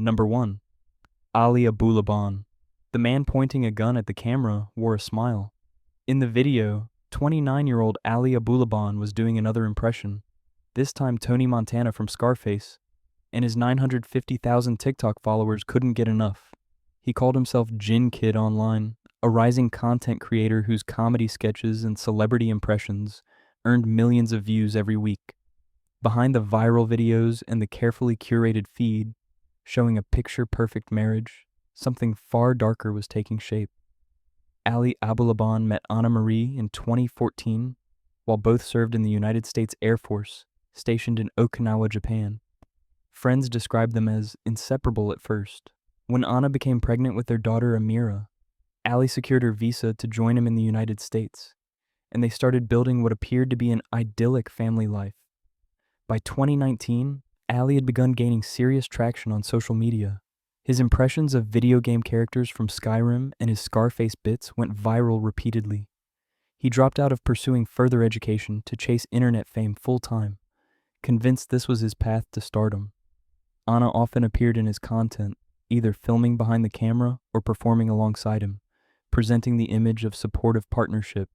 Number 1. Ali Abulaban. The man pointing a gun at the camera wore a smile. In the video, 29-year-old Ali Abulaban was doing another impression, this time Tony Montana from Scarface, and his 950,000 TikTok followers couldn't get enough. He called himself Gin Kid online, a rising content creator whose comedy sketches and celebrity impressions earned millions of views every week. Behind the viral videos and the carefully curated feed, showing a picture-perfect marriage, something far darker was taking shape. Ali Abulaban met Anna Marie in 2014 while both served in the United States Air Force, stationed in Okinawa, Japan. Friends described them as inseparable at first. When Anna became pregnant with their daughter Amira, Ali secured her visa to join him in the United States, and they started building what appeared to be an idyllic family life. By 2019, Ali had begun gaining serious traction on social media. His impressions of video game characters from Skyrim and his Scarface bits went viral repeatedly. He dropped out of pursuing further education to chase internet fame full-time, convinced this was his path to stardom. Anna often appeared in his content, either filming behind the camera or performing alongside him, presenting the image of supportive partnership.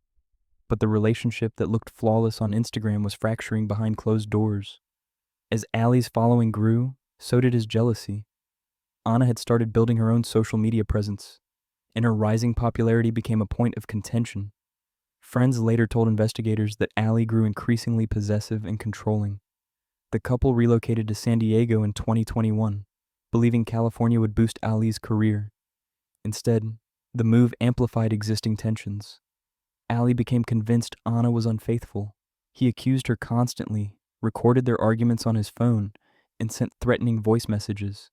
But the relationship that looked flawless on Instagram was fracturing behind closed doors. As Ali's following grew, so did his jealousy. Anna had started building her own social media presence, and her rising popularity became a point of contention. Friends later told investigators that Ali grew increasingly possessive and controlling. The couple relocated to San Diego in 2021, believing California would boost Ali's career. Instead, the move amplified existing tensions. Ali became convinced Anna was unfaithful. He accused her constantly, recorded their arguments on his phone, and sent threatening voice messages.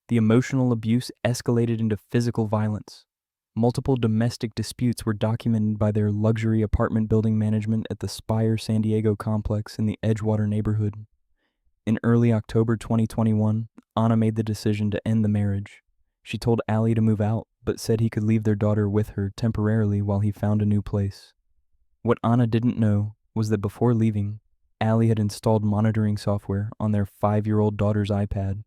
The emotional abuse escalated into physical violence. Multiple domestic disputes were documented by their luxury apartment building management at the Spire San Diego complex in the Edgewater neighborhood. In early October 2021, Anna made the decision to end the marriage. She told Ali to move out, but said he could leave their daughter with her temporarily while he found a new place. What Anna didn't know was that before leaving, Ali had installed monitoring software on their 5-year-old daughter's iPad.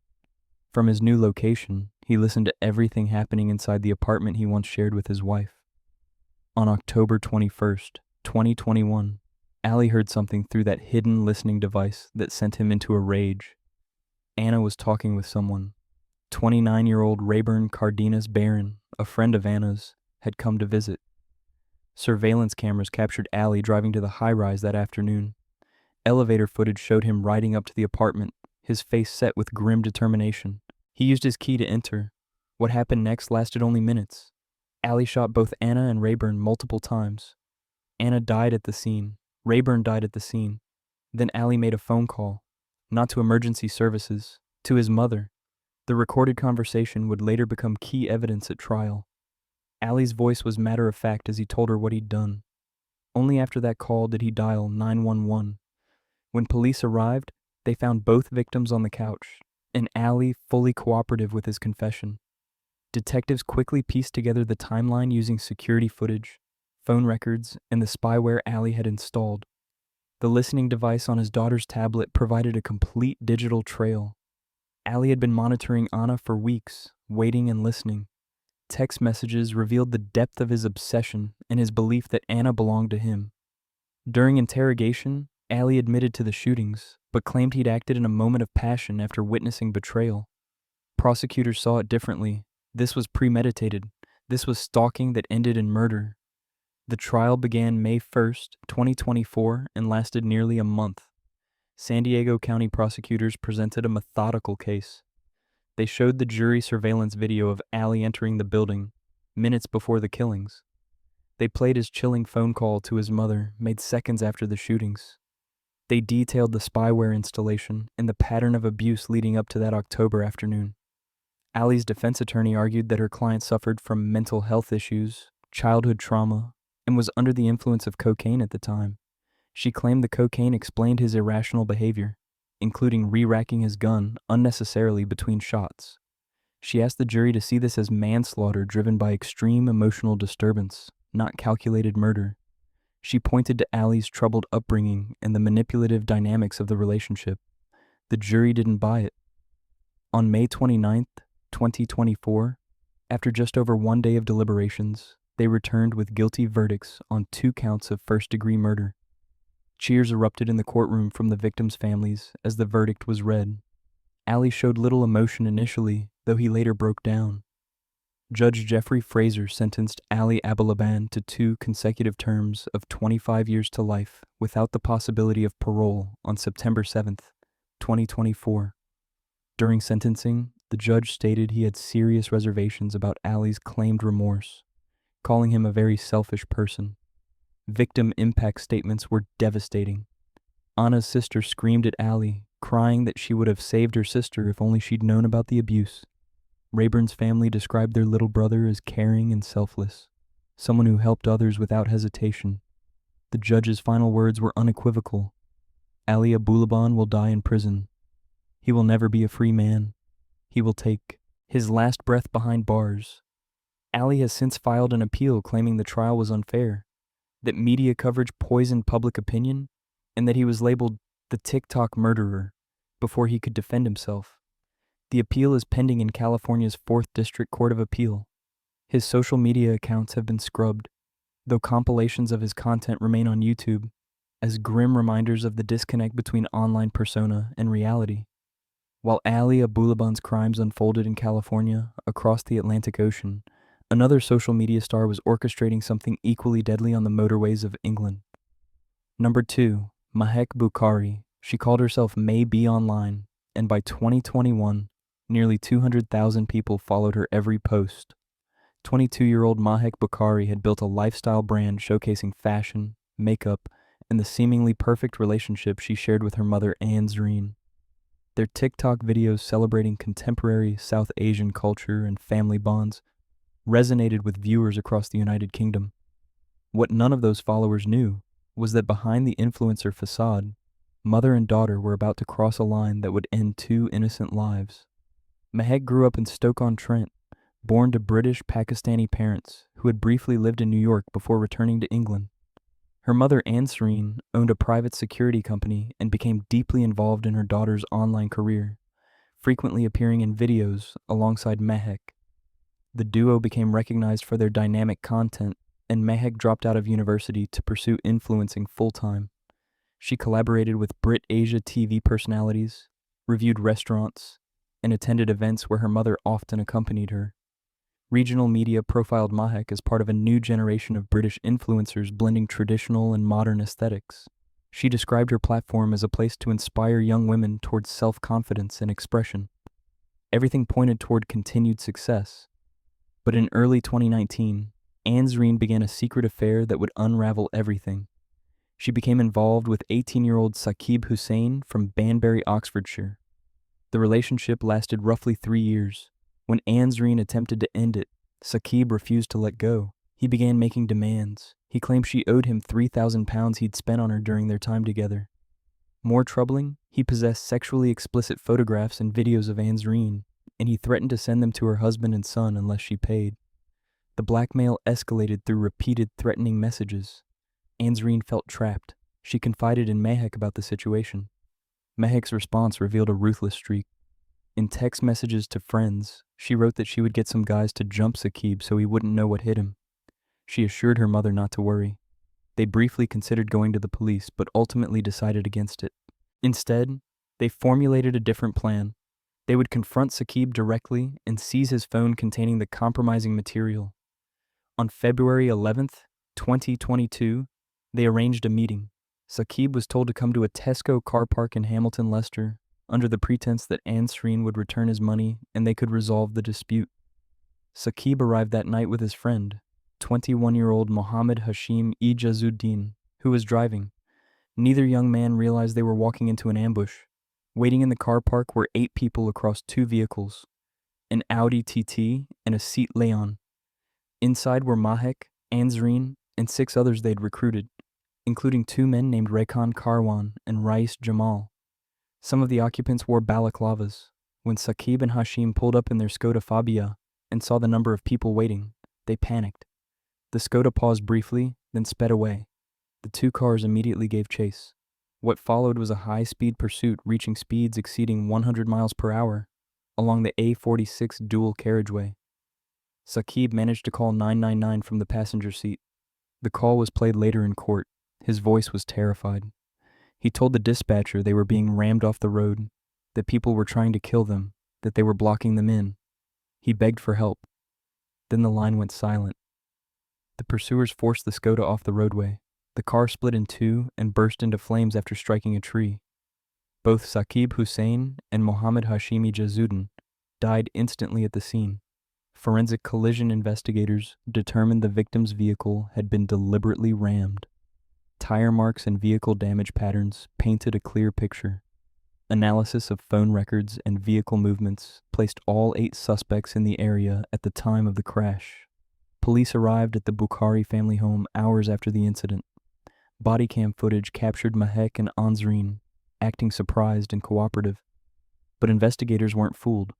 From his new location, he listened to everything happening inside the apartment he once shared with his wife. On October 21st, 2021, Ali heard something through that hidden listening device that sent him into a rage. Anna was talking with someone. 29-year-old Rayburn Cardenas Barron, a friend of Anna's, had come to visit. Surveillance cameras captured Ali driving to the high-rise that afternoon. Elevator footage showed him riding up to the apartment, his face set with grim determination. He used his key to enter. What happened next lasted only minutes. Ali shot both Anna and Rayburn multiple times. Anna died at the scene. Rayburn died at the scene. Then Ali made a phone call, not to emergency services, to his mother. The recorded conversation would later become key evidence at trial. Ali's voice was matter-of-fact as he told her what he'd done. Only after that call did he dial 911. When police arrived, they found both victims on the couch, and Ali fully cooperative with his confession. Detectives quickly pieced together the timeline using security footage, phone records, and the spyware Ali had installed. The listening device on his daughter's tablet provided a complete digital trail. Ali had been monitoring Anna for weeks, waiting and listening. Text messages revealed the depth of his obsession and his belief that Anna belonged to him. During interrogation, Ali admitted to the shootings, but claimed he'd acted in a moment of passion after witnessing betrayal. Prosecutors saw it differently. This was premeditated. This was stalking that ended in murder. The trial began May 1st, 2024, and lasted nearly a month. San Diego County prosecutors presented a methodical case. They showed the jury surveillance video of Ali entering the building, minutes before the killings. They played his chilling phone call to his mother, made seconds after the shootings. They detailed the spyware installation and the pattern of abuse leading up to that October afternoon. Ali's defense attorney argued that her client suffered from mental health issues, childhood trauma, and was under the influence of cocaine at the time. She claimed the cocaine explained his irrational behavior, including re-racking his gun unnecessarily between shots. She asked the jury to see this as manslaughter driven by extreme emotional disturbance, not calculated murder. She pointed to Ali's troubled upbringing and the manipulative dynamics of the relationship. The jury didn't buy it. On May 29, 2024, after just over 1 day of deliberations, they returned with guilty verdicts on 2 counts of first-degree murder. Cheers erupted in the courtroom from the victims' families as the verdict was read. Ali showed little emotion initially, though he later broke down. Judge Jeffrey Fraser sentenced Ali Abulaban to 2 consecutive terms of 25 years to life without the possibility of parole on September 7, 2024. During sentencing, the judge stated he had serious reservations about Ali's claimed remorse, calling him a very selfish person. Victim impact statements were devastating. Anna's sister screamed at Ali, crying that she would have saved her sister if only she'd known about the abuse. Rayburn's family described their little brother as caring and selfless, someone who helped others without hesitation. The judge's final words were unequivocal. Ali Abulaban will die in prison. He will never be a free man. He will take his last breath behind bars. Ali has since filed an appeal claiming the trial was unfair, that media coverage poisoned public opinion, and that he was labeled the TikTok murderer before he could defend himself. The appeal is pending in California's 4th District Court of Appeal. His social media accounts have been scrubbed, though compilations of his content remain on YouTube as grim reminders of the disconnect between online persona and reality. While Ali Abulaban's crimes unfolded in California, across the Atlantic Ocean, another social media star was orchestrating something equally deadly on the motorways of England. Number 2, Mahek Bukhari. She called herself May Be Online, and by 2021, nearly 200,000 people followed her every post. 22-year-old Mahek Bukhari had built a lifestyle brand showcasing fashion, makeup, and the seemingly perfect relationship she shared with her mother Anne Zreen. Their TikTok videos celebrating contemporary South Asian culture and family bonds resonated with viewers across the United Kingdom. What none of those followers knew was that behind the influencer facade, mother and daughter were about to cross a line that would end 2 innocent lives. Mahek grew up in Stoke-on-Trent, born to British Pakistani parents who had briefly lived in New York before returning to England. Her mother, Anne Zreen, owned a private security company and became deeply involved in her daughter's online career, frequently appearing in videos alongside Mahek. The duo became recognized for their dynamic content, and Mahek dropped out of university to pursue influencing full-time. She collaborated with Brit Asia TV personalities, reviewed restaurants, and attended events where her mother often accompanied her. Regional media profiled Mahek as part of a new generation of British influencers blending traditional and modern aesthetics. She described her platform as a place to inspire young women towards self-confidence and expression. Everything pointed toward continued success. But in early 2019, Anne Zreen began a secret affair that would unravel everything. She became involved with 18-year-old Taleb Hussain from Banbury, Oxfordshire. The relationship lasted roughly 3 years. When Anne Zreen attempted to end it, Taleb refused to let go. He began making demands. He claimed she owed him £3,000 he'd spent on her during their time together. More troubling, he possessed sexually explicit photographs and videos of Anne Zreen, and he threatened to send them to her husband and son unless she paid. The blackmail escalated through repeated threatening messages. Anne Zreen felt trapped. She confided in Mahek about the situation. Mahek's response revealed a ruthless streak. In text messages to friends, she wrote that she would get some guys to jump Taleb so he wouldn't know what hit him. She assured her mother not to worry. They briefly considered going to the police, but ultimately decided against it. Instead, they formulated a different plan. They would confront Taleb directly and seize his phone containing the compromising material. On February 11th, 2022, they arranged a meeting. Taleb was told to come to a Tesco car park in Hamilton, Leicester, under the pretense that Anne Zreen would return his money and they could resolve the dispute. Taleb arrived that night with his friend, 21-year-old Mohammed Hashim Ijazuddin, who was driving. Neither young man realized they were walking into an ambush. Waiting in the car park were 8 people across 2 vehicles, an Audi TT and a Seat Leon. Inside were Mahek, Anne Zreen, and 6 others they'd recruited, including 2 men named Rekhan Karwan and Rais Jamal. Some of the occupants wore balaclavas. When Taleb and Hashim pulled up in their Skoda Fabia and saw the number of people waiting, they panicked. The Skoda paused briefly, then sped away. The 2 cars immediately gave chase. What followed was a high-speed pursuit reaching speeds exceeding 100 miles per hour. along the A46 dual carriageway. Saqib managed to call 999 from the passenger seat. The call was played later in court. His voice was terrified. He told the dispatcher they were being rammed off the road, that people were trying to kill them, that they were blocking them in. He begged for help. Then the line went silent. The pursuers forced the Skoda off the roadway. The car split in two and burst into flames after striking a tree. Both Taleb Hussain and Mohammed Hashimi Jazuddin died instantly at the scene. Forensic collision investigators determined the victim's vehicle had been deliberately rammed. Tire marks and vehicle damage patterns painted a clear picture. Analysis of phone records and vehicle movements placed all 8 suspects in the area at the time of the crash. Police arrived at the Bukhari family home hours after the incident. Body cam footage captured Mahek and Ansreen acting surprised and cooperative. But investigators weren't fooled.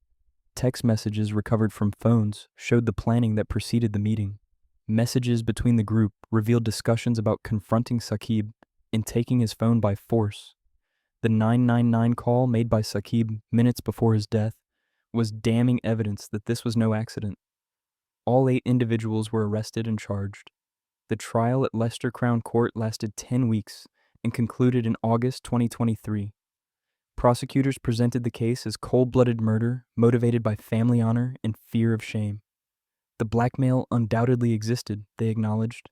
Text messages recovered from phones showed the planning that preceded the meeting. Messages between the group revealed discussions about confronting Saqib and taking his phone by force. The 999 call made by Saqib minutes before his death was damning evidence that this was no accident. All 8 individuals were arrested and charged. The trial at Leicester Crown Court lasted 10 weeks and concluded in August 2023. Prosecutors presented the case as cold-blooded murder motivated by family honor and fear of shame. The blackmail undoubtedly existed, they acknowledged,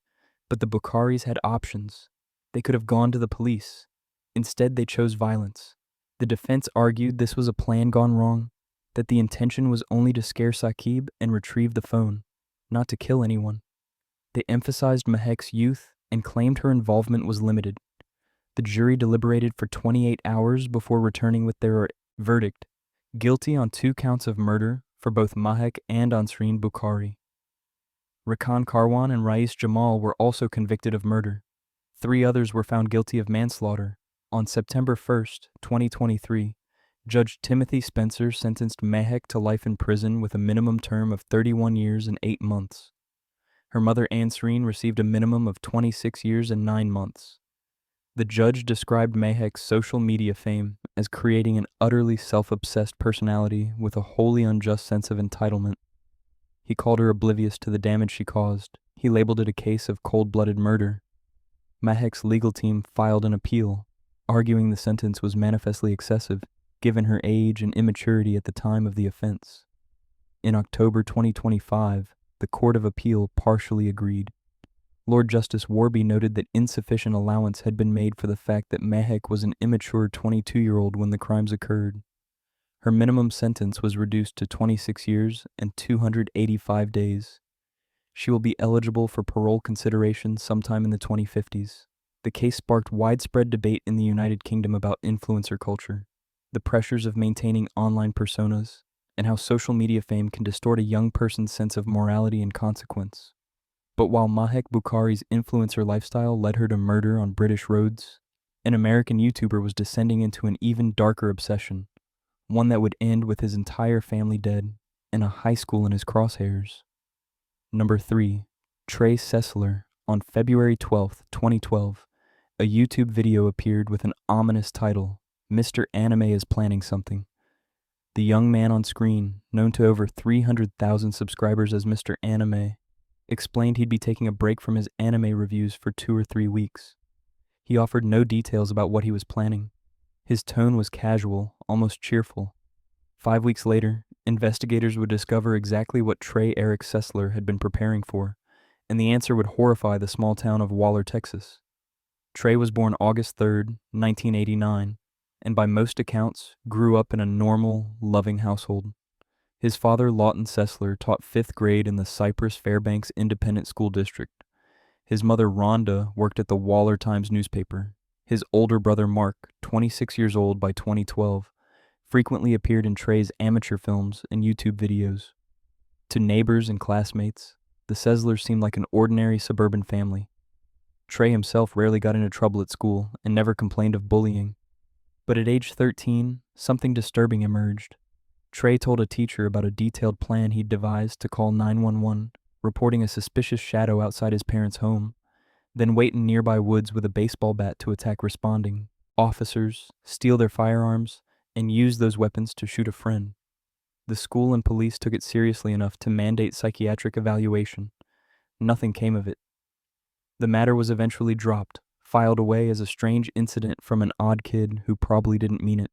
but the Bukharis had options. They could have gone to the police. Instead, they chose violence. The defense argued this was a plan gone wrong, that the intention was only to scare Saqib and retrieve the phone, not to kill anyone. They emphasized Mahek's youth and claimed her involvement was limited. The jury deliberated for 28 hours before returning with their verdict, guilty on 2 counts of murder for both Mahek and Ansreen Bukhari. Rakan Karwan and Rais Jamal were also convicted of murder. 3 others were found guilty of manslaughter. On September 1st, 2023, Judge Timothy Spencer sentenced Mahek to life in prison with a minimum term of 31 years and 8 months. Her mother Ansreen received a minimum of 26 years and 9 months. The judge described Mahek's social media fame as creating an utterly self-obsessed personality with a wholly unjust sense of entitlement. He called her oblivious to the damage she caused. He labeled it a case of cold-blooded murder. Mahek's legal team filed an appeal, arguing the sentence was manifestly excessive, given her age and immaturity at the time of the offense. In October 2025, the Court of Appeal partially agreed. Lord Justice Warby noted that insufficient allowance had been made for the fact that Mahek was an immature 22-year-old when the crimes occurred. Her minimum sentence was reduced to 26 years and 285 days. She will be eligible for parole consideration sometime in the 2050s. The case sparked widespread debate in the United Kingdom about influencer culture, the pressures of maintaining online personas, and how social media fame can distort a young person's sense of morality and consequence. But while Mahek Bukhari's influencer lifestyle led her to murder on British roads, an American YouTuber was descending into an even darker obsession, one that would end with his entire family dead and a high school in his crosshairs. Number 3. Trey Sesler. On February 12, 2012, a YouTube video appeared with an ominous title, "Mr. Anime is planning something." The young man on screen, known to over 300,000 subscribers as Mr. Anime, explained he'd be taking a break from his anime reviews for 2 or 3 weeks. He offered no details about what he was planning. His tone was casual, almost cheerful. 5 weeks later, investigators would discover exactly what Trey Eric Sesler had been preparing for, and the answer would horrify the small town of Waller, Texas. Trey was born August 3rd, 1989, and by most accounts, grew up in a normal, loving household. His father, Lawton Sesler, taught 5th grade in the Cypress Fairbanks Independent School District. His mother, Rhonda, worked at the Waller Times newspaper. His older brother, Mark, 26 years old by 2012, frequently appeared in Trey's amateur films and YouTube videos. To neighbors and classmates, the Seslers seemed like an ordinary suburban family. Trey himself rarely got into trouble at school and never complained of bullying. But at age 13, something disturbing emerged. Trey told a teacher about a detailed plan he'd devised to call 911, reporting a suspicious shadow outside his parents' home, then wait in nearby woods with a baseball bat to attack responding officers, steal their firearms, and use those weapons to shoot a friend. The school and police took it seriously enough to mandate psychiatric evaluation. Nothing came of it. The matter was eventually dropped, filed away as a strange incident from an odd kid who probably didn't mean it.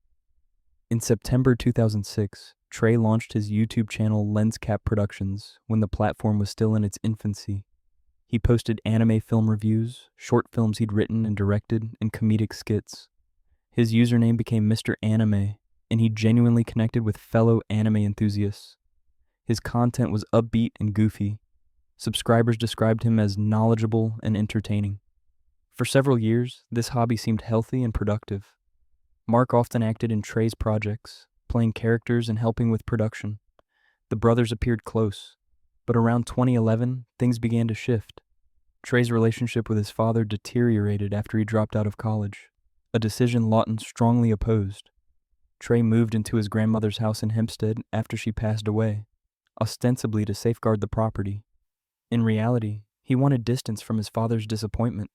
In September 2006, Trey launched his YouTube channel Lenscap Productions when the platform was still in its infancy. He posted anime film reviews, short films he'd written and directed, and comedic skits. His username became Mr. Anime, and he genuinely connected with fellow anime enthusiasts. His content was upbeat and goofy. Subscribers described him as knowledgeable and entertaining. For several years, this hobby seemed healthy and productive. Mark often acted in Trey's projects, playing characters and helping with production. The brothers appeared close, but around 2011, things began to shift. Trey's relationship with his father deteriorated after he dropped out of college, a decision Lawton strongly opposed. Trey moved into his grandmother's house in Hempstead after she passed away, ostensibly to safeguard the property. In reality, he wanted distance from his father's disappointment.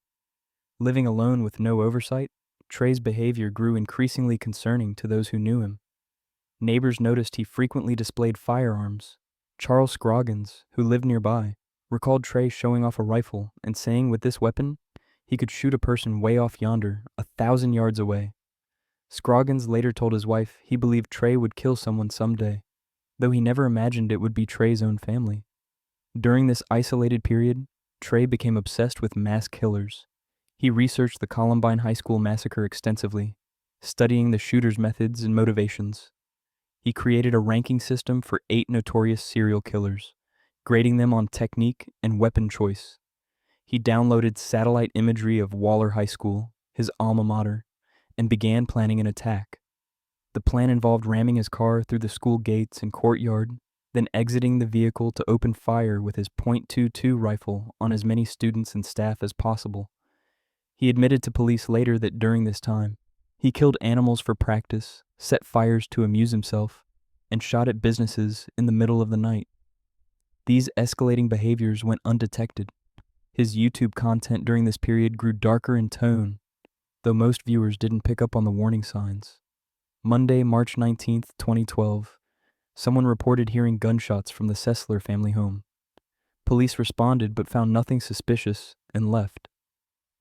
Living alone with no oversight, Trey's behavior grew increasingly concerning to those who knew him. Neighbors noticed he frequently displayed firearms. Charles Scroggins, who lived nearby, recalled Trey showing off a rifle and saying with this weapon, he could shoot a person way off yonder, 1,000 yards away. Scroggins later told his wife he believed Trey would kill someone someday, though he never imagined it would be Trey's own family. During this isolated period, Trey became obsessed with mass killers. He researched the Columbine High School massacre extensively, studying the shooter's methods and motivations. He created a ranking system for 8 notorious serial killers, grading them on technique and weapon choice. He downloaded satellite imagery of Waller High School, his alma mater, and began planning an attack. The plan involved ramming his car through the school gates and courtyard, then exiting the vehicle to open fire with his .22 rifle on as many students and staff as possible. He admitted to police later that during this time, he killed animals for practice, set fires to amuse himself, and shot at businesses in the middle of the night. These escalating behaviors went undetected. His YouTube content during this period grew darker in tone, though most viewers didn't pick up on the warning signs. Monday, March 19, 2012, someone reported hearing gunshots from the Sesler family home. Police responded but found nothing suspicious and left.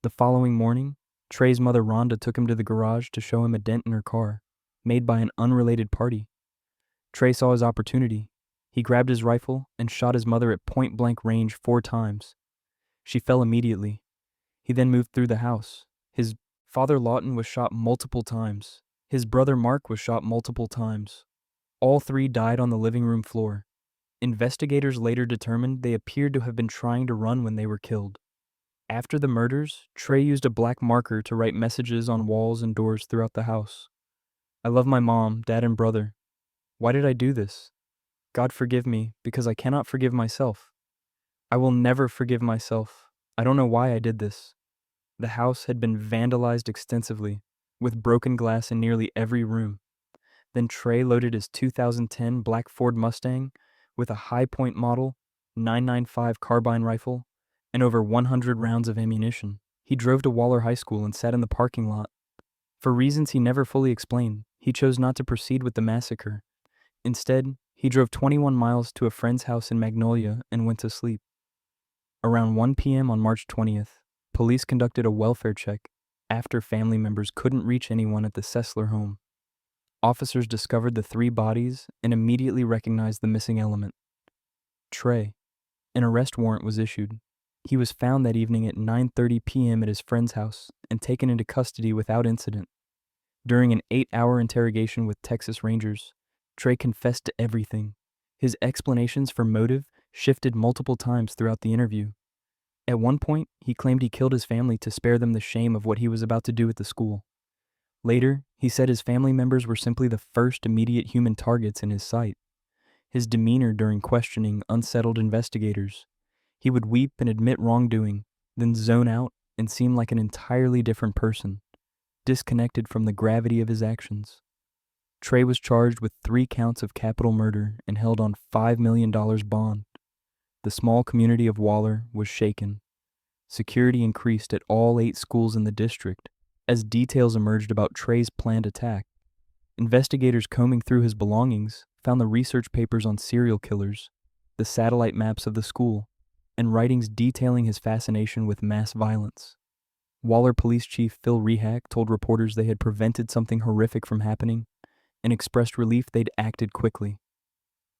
The following morning, Trey's mother Rhonda took him to the garage to show him a dent in her car, made by an unrelated party. Trey saw his opportunity. He grabbed his rifle and shot his mother at point-blank range 4 times. She fell immediately. He then moved through the house. His father Lawton was shot multiple times. His brother Mark was shot multiple times. All 3 died on the living room floor. Investigators later determined they appeared to have been trying to run when they were killed. After the murders, Trey used a black marker to write messages on walls and doors throughout the house. I love my mom, dad, and brother. Why did I do this? God forgive me, because I cannot forgive myself. I will never forgive myself. I don't know why I did this. The house had been vandalized extensively, with broken glass in nearly every room. Then Trey loaded his 2010 black Ford Mustang with a high-point model, 995 carbine rifle, and over 100 rounds of ammunition. He drove to Waller High School and sat in the parking lot. For reasons he never fully explained, he chose not to proceed with the massacre. Instead, he drove 21 miles to a friend's house in Magnolia and went to sleep. Around 1 p.m. on March 20th, police conducted a welfare check after family members couldn't reach anyone at the Sesler home. Officers discovered the 3 bodies and immediately recognized the missing element: Trey. An arrest warrant was issued. He was found that evening at 9:30 p.m. at his friend's house and taken into custody without incident. During an 8-hour interrogation with Texas Rangers, Trey confessed to everything. His explanations for motive shifted multiple times throughout the interview. At one point, he claimed he killed his family to spare them the shame of what he was about to do at the school. Later, he said his family members were simply the first immediate human targets in his sight. His demeanor during questioning unsettled investigators. He would weep and admit wrongdoing, then zone out and seem like an entirely different person, disconnected from the gravity of his actions. Trey was charged with 3 counts of capital murder and held on $5 million bond. The small community of Waller was shaken. Security increased at all 8 schools in the district as details emerged about Trey's planned attack. Investigators combing through his belongings found the research papers on serial killers, the satellite maps of the school, and writings detailing his fascination with mass violence. Waller Police Chief Phil Rehak told reporters they had prevented something horrific from happening and expressed relief they'd acted quickly.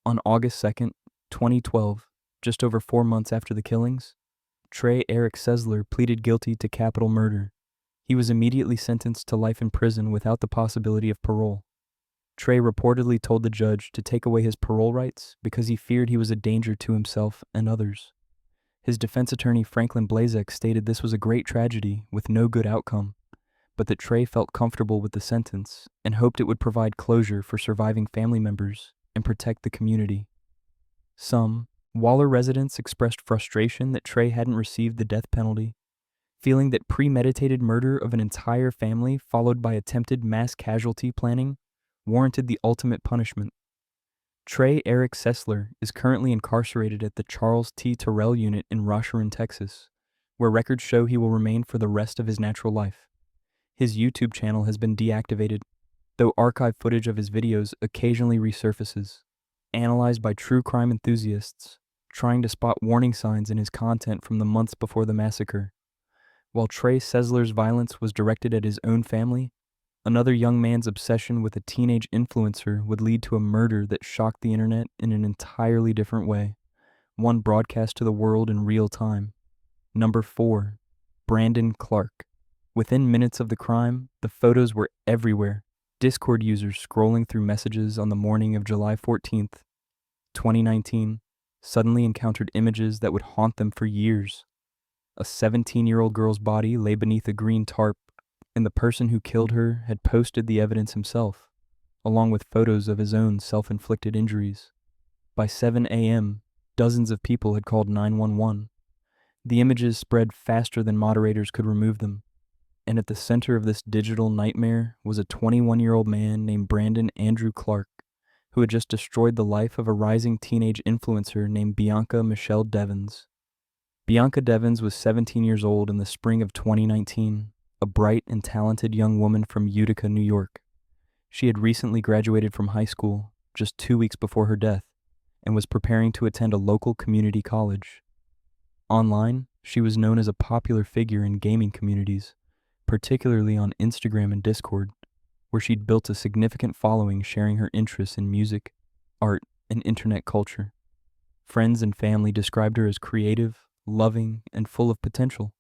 On August 2nd, 2012, just over 4 months after the killings, Trey Sesler pleaded guilty to capital murder. He was immediately sentenced to life in prison without the possibility of parole. Trey reportedly told the judge to take away his parole rights because he feared he was a danger to himself and others. His defense attorney Franklin Blazek stated this was a great tragedy with no good outcome, but that Trey felt comfortable with the sentence and hoped it would provide closure for surviving family members and protect the community. Some Waller residents expressed frustration that Trey hadn't received the death penalty, feeling that premeditated murder of an entire family followed by attempted mass casualty planning warranted the ultimate punishment. Trey Sesler is currently incarcerated at the Charles T. Terrell Unit in Rosharon, Texas, where records show he will remain for the rest of his natural life. His YouTube channel has been deactivated, though archive footage of his videos occasionally resurfaces, analyzed by true crime enthusiasts, trying to spot warning signs in his content from the months before the massacre. While Trey Sesler's violence was directed at his own family, another young man's obsession with a teenage influencer would lead to a murder that shocked the internet in an entirely different way, one broadcast to the world in real time. Number 4. Brandon Clark. Within minutes of the crime, the photos were everywhere. Discord users scrolling through messages on the morning of July 14th, 2019, suddenly encountered images that would haunt them for years. A 17-year-old girl's body lay beneath a green tarp, and the person who killed her had posted the evidence himself, along with photos of his own self-inflicted injuries. By 7 a.m., dozens of people had called 911. The images spread faster than moderators could remove them, and at the center of this digital nightmare was a 21-year-old man named Brandon Andrew Clark, who had just destroyed the life of a rising teenage influencer named Bianca Michelle Devins. Bianca Devins was 17 years old in the spring of 2019, a bright and talented young woman from Utica, New York. She had recently graduated from high school, just 2 weeks before her death, and was preparing to attend a local community college. Online, she was known as a popular figure in gaming communities, particularly on Instagram and Discord, where she'd built a significant following sharing her interests in music, art, and internet culture. Friends and family described her as creative, loving, and full of potential.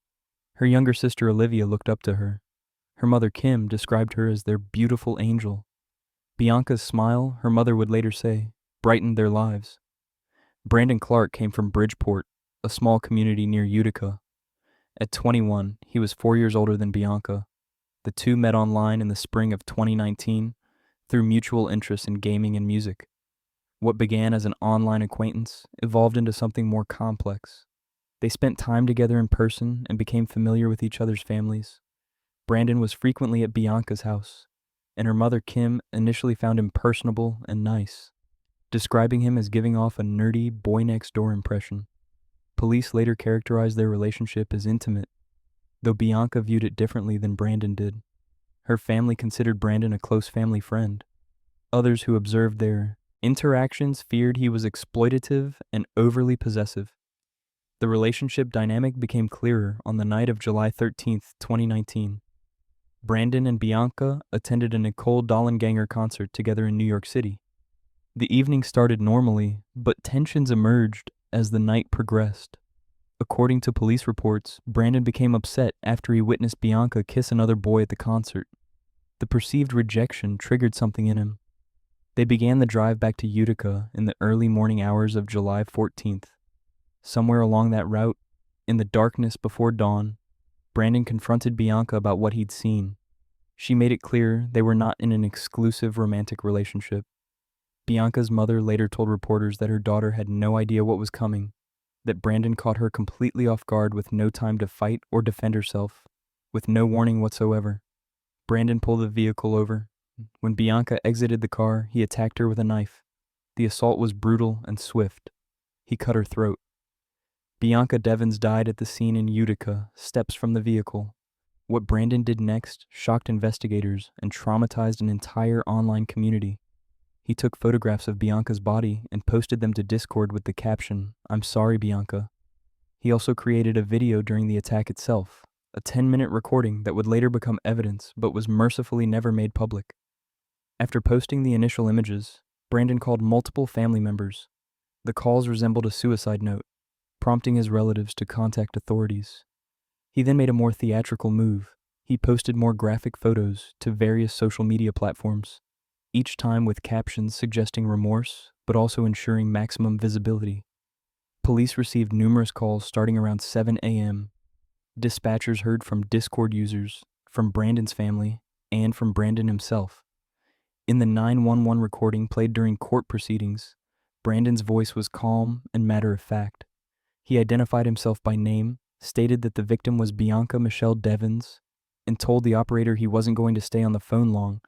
Her younger sister Olivia looked up to her. Her mother Kim described her as their beautiful angel. Bianca's smile, her mother would later say, brightened their lives. Brandon Clark came from Bridgeport, a small community near Utica. At 21, he was 4 years older than Bianca. The two met online in the spring of 2019 through mutual interest in gaming and music. What began as an online acquaintance evolved into something more complex. They spent time together in person and became familiar with each other's families. Brandon was frequently at Bianca's house, and her mother Kim initially found him personable and nice, describing him as giving off a nerdy boy-next-door impression. Police later characterized their relationship as intimate, though Bianca viewed it differently than Brandon did. Her family considered Brandon a close family friend. Others who observed their interactions feared he was exploitative and overly possessive. The relationship dynamic became clearer on the night of July 13th, 2019. Brandon and Bianca attended a Nicole Dollanganger concert together in New York City. The evening started normally, but tensions emerged as the night progressed. According to police reports, Brandon became upset after he witnessed Bianca kiss another boy at the concert. The perceived rejection triggered something in him. They began the drive back to Utica in the early morning hours of July 14th. Somewhere along that route, in the darkness before dawn, Brandon confronted Bianca about what he'd seen. She made it clear they were not in an exclusive romantic relationship. Bianca's mother later told reporters that her daughter had no idea what was coming, that Brandon caught her completely off guard with no time to fight or defend herself, with no warning whatsoever. Brandon pulled the vehicle over. When Bianca exited the car, he attacked her with a knife. The assault was brutal and swift. He cut her throat. Bianca Devins died at the scene in Utica, steps from the vehicle. What Brandon did next shocked investigators and traumatized an entire online community. He took photographs of Bianca's body and posted them to Discord with the caption, "I'm sorry, Bianca." He also created a video during the attack itself, a 10-minute recording that would later become evidence but was mercifully never made public. After posting the initial images, Brandon called multiple family members. The calls resembled a suicide note, prompting his relatives to contact authorities. He then made a more theatrical move. He posted more graphic photos to various social media platforms, each time with captions suggesting remorse but also ensuring maximum visibility. Police received numerous calls starting around 7 a.m. Dispatchers heard from Discord users, from Brandon's family, and from Brandon himself. In the 911 recording played during court proceedings, Brandon's voice was calm and matter-of-fact. He identified himself by name, stated that the victim was Bianca Michelle Devins, and told the operator he wasn't going to stay on the phone long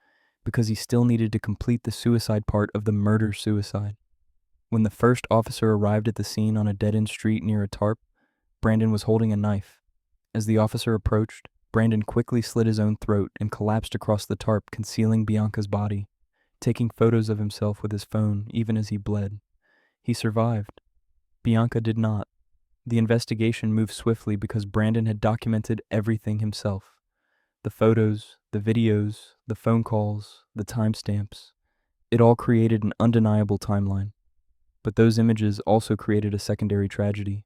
because he still needed to complete the suicide part of the murder-suicide. When the first officer arrived at the scene on a dead-end street near a tarp, Brandon was holding a knife. As the officer approached, Brandon quickly slit his own throat and collapsed across the tarp, concealing Bianca's body, taking photos of himself with his phone even as he bled. He survived. Bianca did not. The investigation moved swiftly because Brandon had documented everything himself. The photos, the videos, the phone calls, the timestamps. It all created an undeniable timeline. But those images also created a secondary tragedy.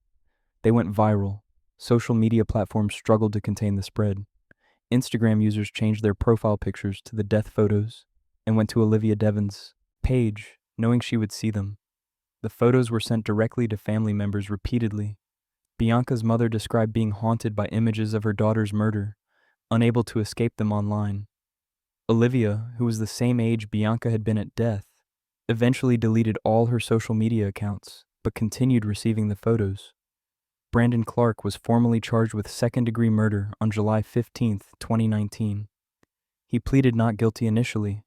They went viral. Social media platforms struggled to contain the spread. Instagram users changed their profile pictures to the death photos and went to Olivia Devon's page, knowing she would see them. The photos were sent directly to family members repeatedly. Bianca's mother described being haunted by images of her daughter's murder, unable to escape them online. Olivia, who was the same age Bianca had been at death, eventually deleted all her social media accounts, but continued receiving the photos. Brandon Clark was formally charged with second-degree murder on July 15, 2019. He pleaded not guilty initially.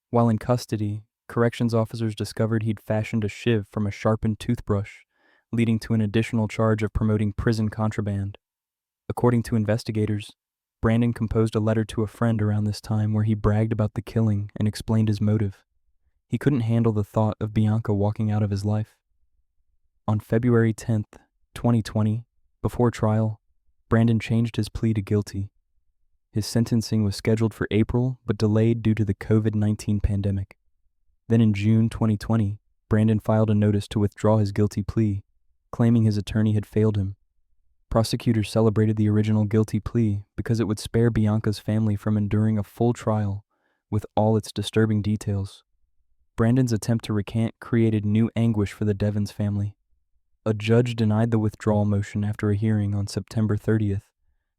While in custody, corrections officers discovered he'd fashioned a shiv from a sharpened toothbrush, leading to an additional charge of promoting prison contraband. According to investigators, Brandon composed a letter to a friend around this time where he bragged about the killing and explained his motive. He couldn't handle the thought of Bianca walking out of his life. On February 10, 2020, before trial, Brandon changed his plea to guilty. His sentencing was scheduled for April but delayed due to the COVID-19 pandemic. Then in June 2020, Brandon filed a notice to withdraw his guilty plea, claiming his attorney had failed him. Prosecutors celebrated the original guilty plea because it would spare Bianca's family from enduring a full trial with all its disturbing details. Brandon's attempt to recant created new anguish for the Devons family. A judge denied the withdrawal motion after a hearing on September 30th,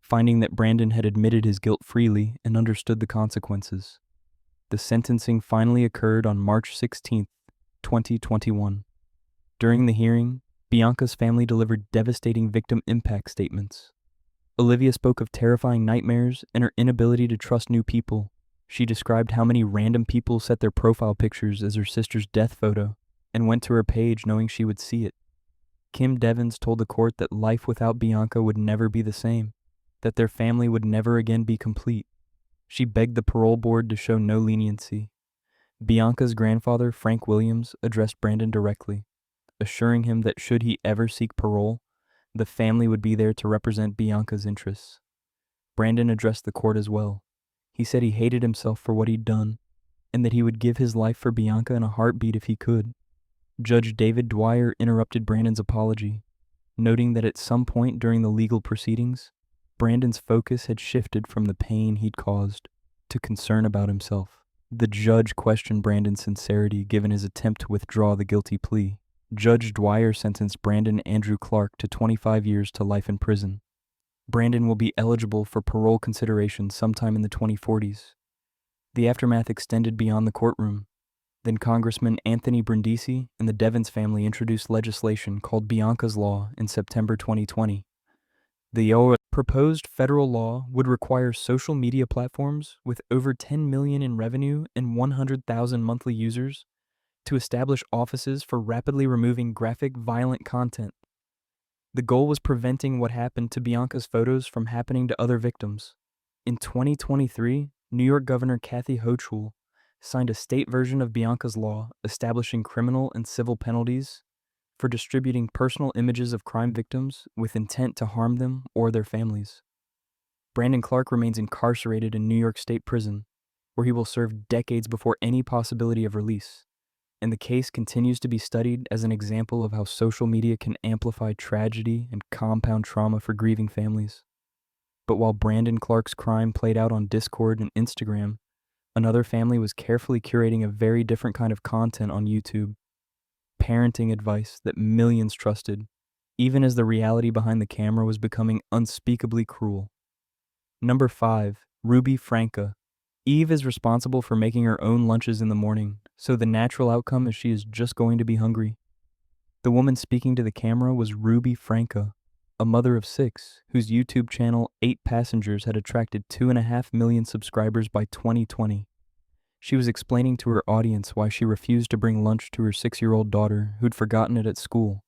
finding that Brandon had admitted his guilt freely and understood the consequences. The sentencing finally occurred on March 16, 2021. During the hearing, Bianca's family delivered devastating victim impact statements. Olivia spoke of terrifying nightmares and her inability to trust new people. She described how many random people set their profile pictures as her sister's death photo and went to her page knowing she would see it. Kim Devons told the court that life without Bianca would never be the same, that their family would never again be complete. She begged the parole board to show no leniency. Bianca's grandfather, Frank Williams, addressed Brandon directly, assuring him that should he ever seek parole, the family would be there to represent Bianca's interests. Brandon addressed the court as well. He said he hated himself for what he'd done, and that he would give his life for Bianca in a heartbeat if he could. Judge David Dwyer interrupted Brandon's apology, noting that at some point during the legal proceedings, Brandon's focus had shifted from the pain he'd caused to concern about himself. The judge questioned Brandon's sincerity given his attempt to withdraw the guilty plea. Judge Dwyer sentenced Brandon Andrew Clark to 25 years to life in prison. Brandon will be eligible for parole consideration sometime in the 2040s. The aftermath extended beyond the courtroom. Then Congressman Anthony Brindisi and the Devons family introduced legislation called Bianca's Law in September 2020. The proposed federal law would require social media platforms with over 10 million in revenue and 100,000 monthly users to establish offices for rapidly removing graphic, violent content. The goal was preventing what happened to Bianca's photos from happening to other victims. In 2023, New York Governor Kathy Hochul signed a state version of Bianca's law establishing criminal and civil penalties for distributing personal images of crime victims with intent to harm them or their families. Brandon Clark remains incarcerated in New York State Prison, where he will serve decades before any possibility of release, and the case continues to be studied as an example of how social media can amplify tragedy and compound trauma for grieving families. But while Brandon Clark's crime played out on Discord and Instagram, another family was carefully curating a very different kind of content on YouTube. Parenting advice that millions trusted, even as the reality behind the camera was becoming unspeakably cruel. Number 5. Ruby Franke. Eve is responsible for making her own lunches in the morning, so the natural outcome is she is just going to be hungry. The woman speaking to the camera was Ruby Franke, a mother of 6, whose YouTube channel 8 Passengers had attracted 2.5 million subscribers by 2020. She was explaining to her audience why she refused to bring lunch to her 6-year-old daughter who'd forgotten it at school.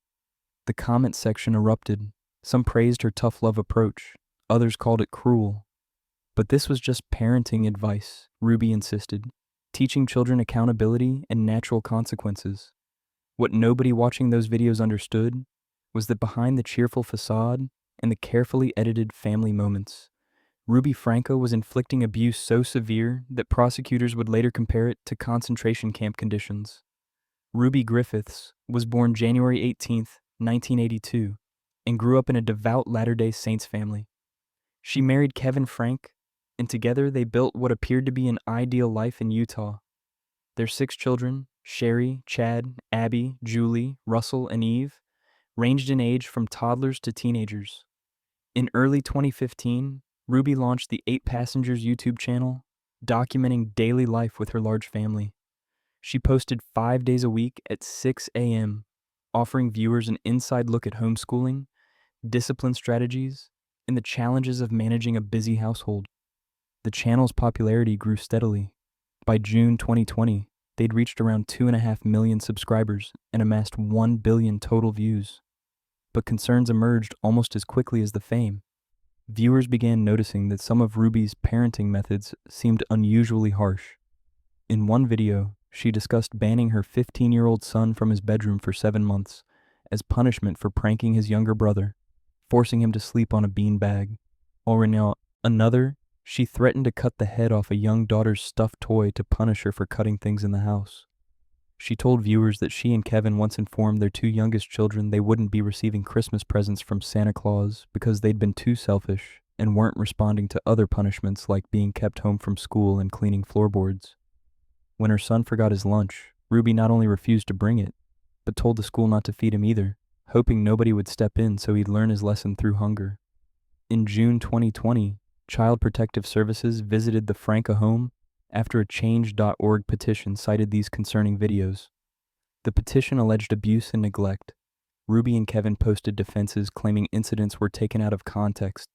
The comment section erupted. Some praised her tough love approach, others called it cruel. But this was just parenting advice, Ruby insisted, teaching children accountability and natural consequences. What nobody watching those videos understood was that behind the cheerful facade and the carefully edited family moments, Ruby Franke was inflicting abuse so severe that prosecutors would later compare it to concentration camp conditions. Ruby Griffiths was born January 18, 1982, and grew up in a devout Latter-day Saints family. She married Kevin Franke, and together they built what appeared to be an ideal life in Utah. Their 6 children, Sherry, Chad, Abby, Julie, Russell, and Eve, ranged in age from toddlers to teenagers. In early 2015, Ruby launched the 8 Passengers YouTube channel, documenting daily life with her large family. She posted 5 days a week at 6 a.m., offering viewers an inside look at homeschooling, discipline strategies, and the challenges of managing a busy household. The channel's popularity grew steadily. By June 2020, they'd reached around 2.5 million subscribers and amassed 1 billion total views. But concerns emerged almost as quickly as the fame. Viewers began noticing that some of Ruby's parenting methods seemed unusually harsh. In one video, she discussed banning her 15-year-old son from his bedroom for 7 months as punishment for pranking his younger brother, forcing him to sleep on a beanbag. Or in another, she threatened to cut the head off a young daughter's stuffed toy to punish her for cutting things in the house. She told viewers that she and Kevin once informed their 2 youngest children they wouldn't be receiving Christmas presents from Santa Claus because they'd been too selfish and weren't responding to other punishments like being kept home from school and cleaning floorboards. When her son forgot his lunch, Ruby not only refused to bring it, but told the school not to feed him either, hoping nobody would step in so he'd learn his lesson through hunger. In June 2020, Child Protective Services visited the Franke home after a Change.org petition cited these concerning videos. The petition alleged abuse and neglect. Ruby and Kevin posted defenses claiming incidents were taken out of context,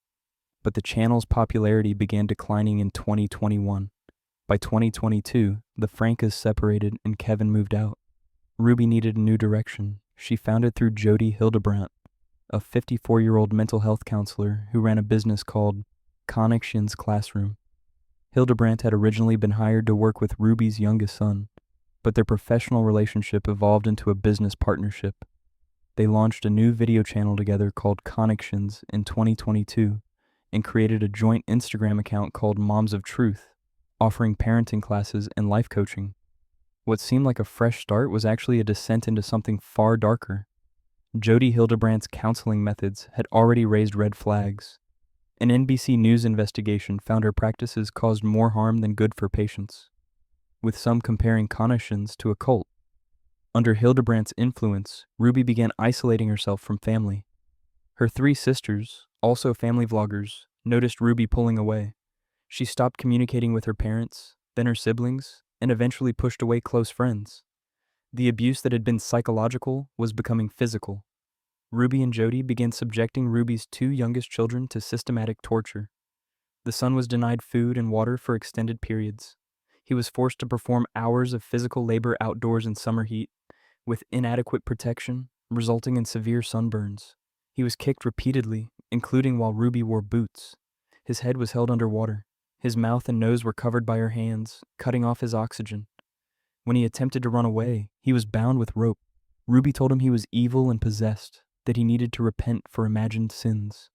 but the channel's popularity began declining in 2021. By 2022, the Frankes separated and Kevin moved out. Ruby needed a new direction. She found it through Jody Hildebrandt, a 54-year-old mental health counselor who ran a business called Connections Classroom. Hildebrandt had originally been hired to work with Ruby's youngest son, but their professional relationship evolved into a business partnership. They launched a new video channel together called Connections in 2022 and created a joint Instagram account called Moms of Truth, offering parenting classes and life coaching. What seemed like a fresh start was actually a descent into something far darker. Jody Hildebrandt's counseling methods had already raised red flags. An NBC News investigation found her practices caused more harm than good for patients, with some comparing Connections to a cult. Under Hildebrandt's influence, Ruby began isolating herself from family. Her 3 sisters, also family vloggers, noticed Ruby pulling away. She stopped communicating with her parents, then her siblings, and eventually pushed away close friends. The abuse that had been psychological was becoming physical. Ruby and Jody began subjecting Ruby's 2 youngest children to systematic torture. The son was denied food and water for extended periods. He was forced to perform hours of physical labor outdoors in summer heat, with inadequate protection, resulting in severe sunburns. He was kicked repeatedly, including while Ruby wore boots. His head was held underwater. His mouth and nose were covered by her hands, cutting off his oxygen. When he attempted to run away, he was bound with rope. Ruby told him he was evil and possessed, that he needed to repent for imagined sins.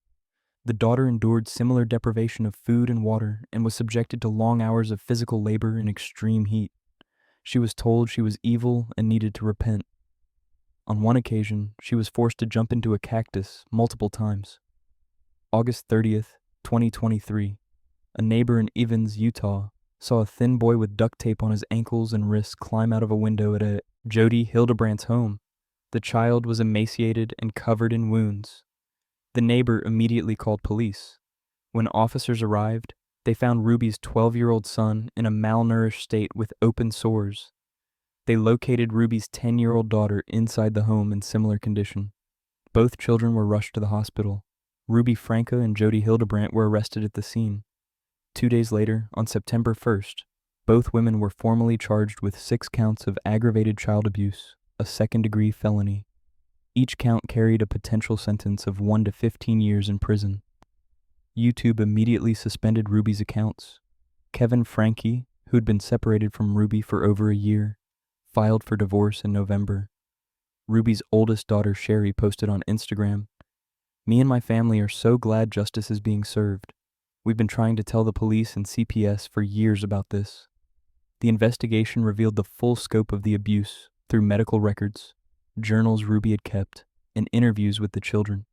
The daughter endured similar deprivation of food and water and was subjected to long hours of physical labor in extreme heat. She was told she was evil and needed to repent. On one occasion, she was forced to jump into a cactus multiple times. August 30th, 2023, a neighbor in Evans, Utah, saw a thin boy with duct tape on his ankles and wrists climb out of a window at a Jody Hildebrandt's home. The child was emaciated and covered in wounds. The neighbor immediately called police. When officers arrived, they found Ruby's 12-year-old son in a malnourished state with open sores. They located Ruby's 10-year-old daughter inside the home in similar condition. Both children were rushed to the hospital. Ruby Franke and Jody Hildebrandt were arrested at the scene. 2 days later, on September 1st, both women were formally charged with 6 counts of aggravated child abuse, a second-degree felony. Each count carried a potential sentence of 1 to 15 years in prison. YouTube immediately suspended Ruby's accounts. Kevin Franke, who had been separated from Ruby for over a year, filed for divorce in November. Ruby's oldest daughter, Sherry, posted on Instagram, "Me and my family are so glad justice is being served. We've been trying to tell the police and CPS for years about this." The investigation revealed the full scope of the abuse through medical records, journals Ruby had kept, and interviews with the children.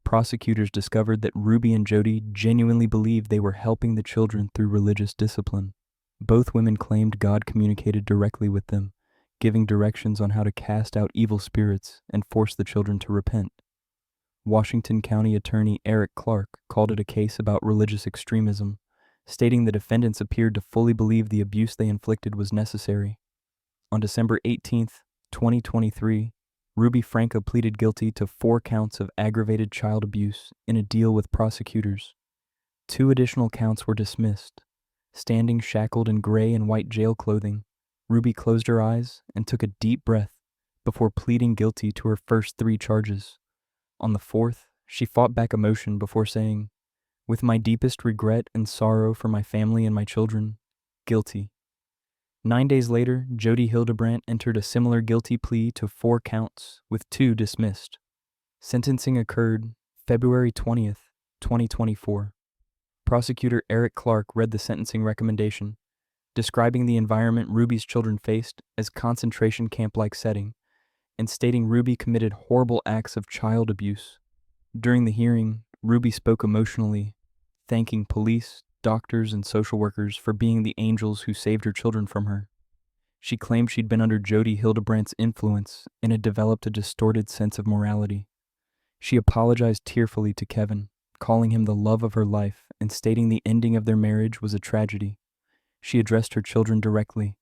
Prosecutors discovered that Ruby and Jody genuinely believed they were helping the children through religious discipline. Both women claimed God communicated directly with them, giving directions on how to cast out evil spirits and force the children to repent. Washington County Attorney Eric Clark called it a case about religious extremism, stating the defendants appeared to fully believe the abuse they inflicted was necessary. On December 18th, 2023, Ruby Franke pleaded guilty to 4 counts of aggravated child abuse in a deal with prosecutors. 2 additional counts were dismissed. Standing shackled in gray and white jail clothing, Ruby closed her eyes and took a deep breath before pleading guilty to her first 3 charges. On the 4th, she fought back emotion before saying, "With my deepest regret and sorrow for my family and my children, guilty." 9 days later, Jody Hildebrandt entered a similar guilty plea to 4 counts, with 2 dismissed. Sentencing occurred February 20th, 2024. Prosecutor Eric Clark read the sentencing recommendation, describing the environment Ruby's children faced as concentration camp-like setting, and stating Ruby committed horrible acts of child abuse. During the hearing, Ruby spoke emotionally, thanking police, doctors, and social workers for being the angels who saved her children from her. She claimed she'd been under Jody Hildebrandt's influence and had developed a distorted sense of morality. She apologized tearfully to Kevin, calling him the love of her life and stating the ending of their marriage was a tragedy. She addressed her children directly.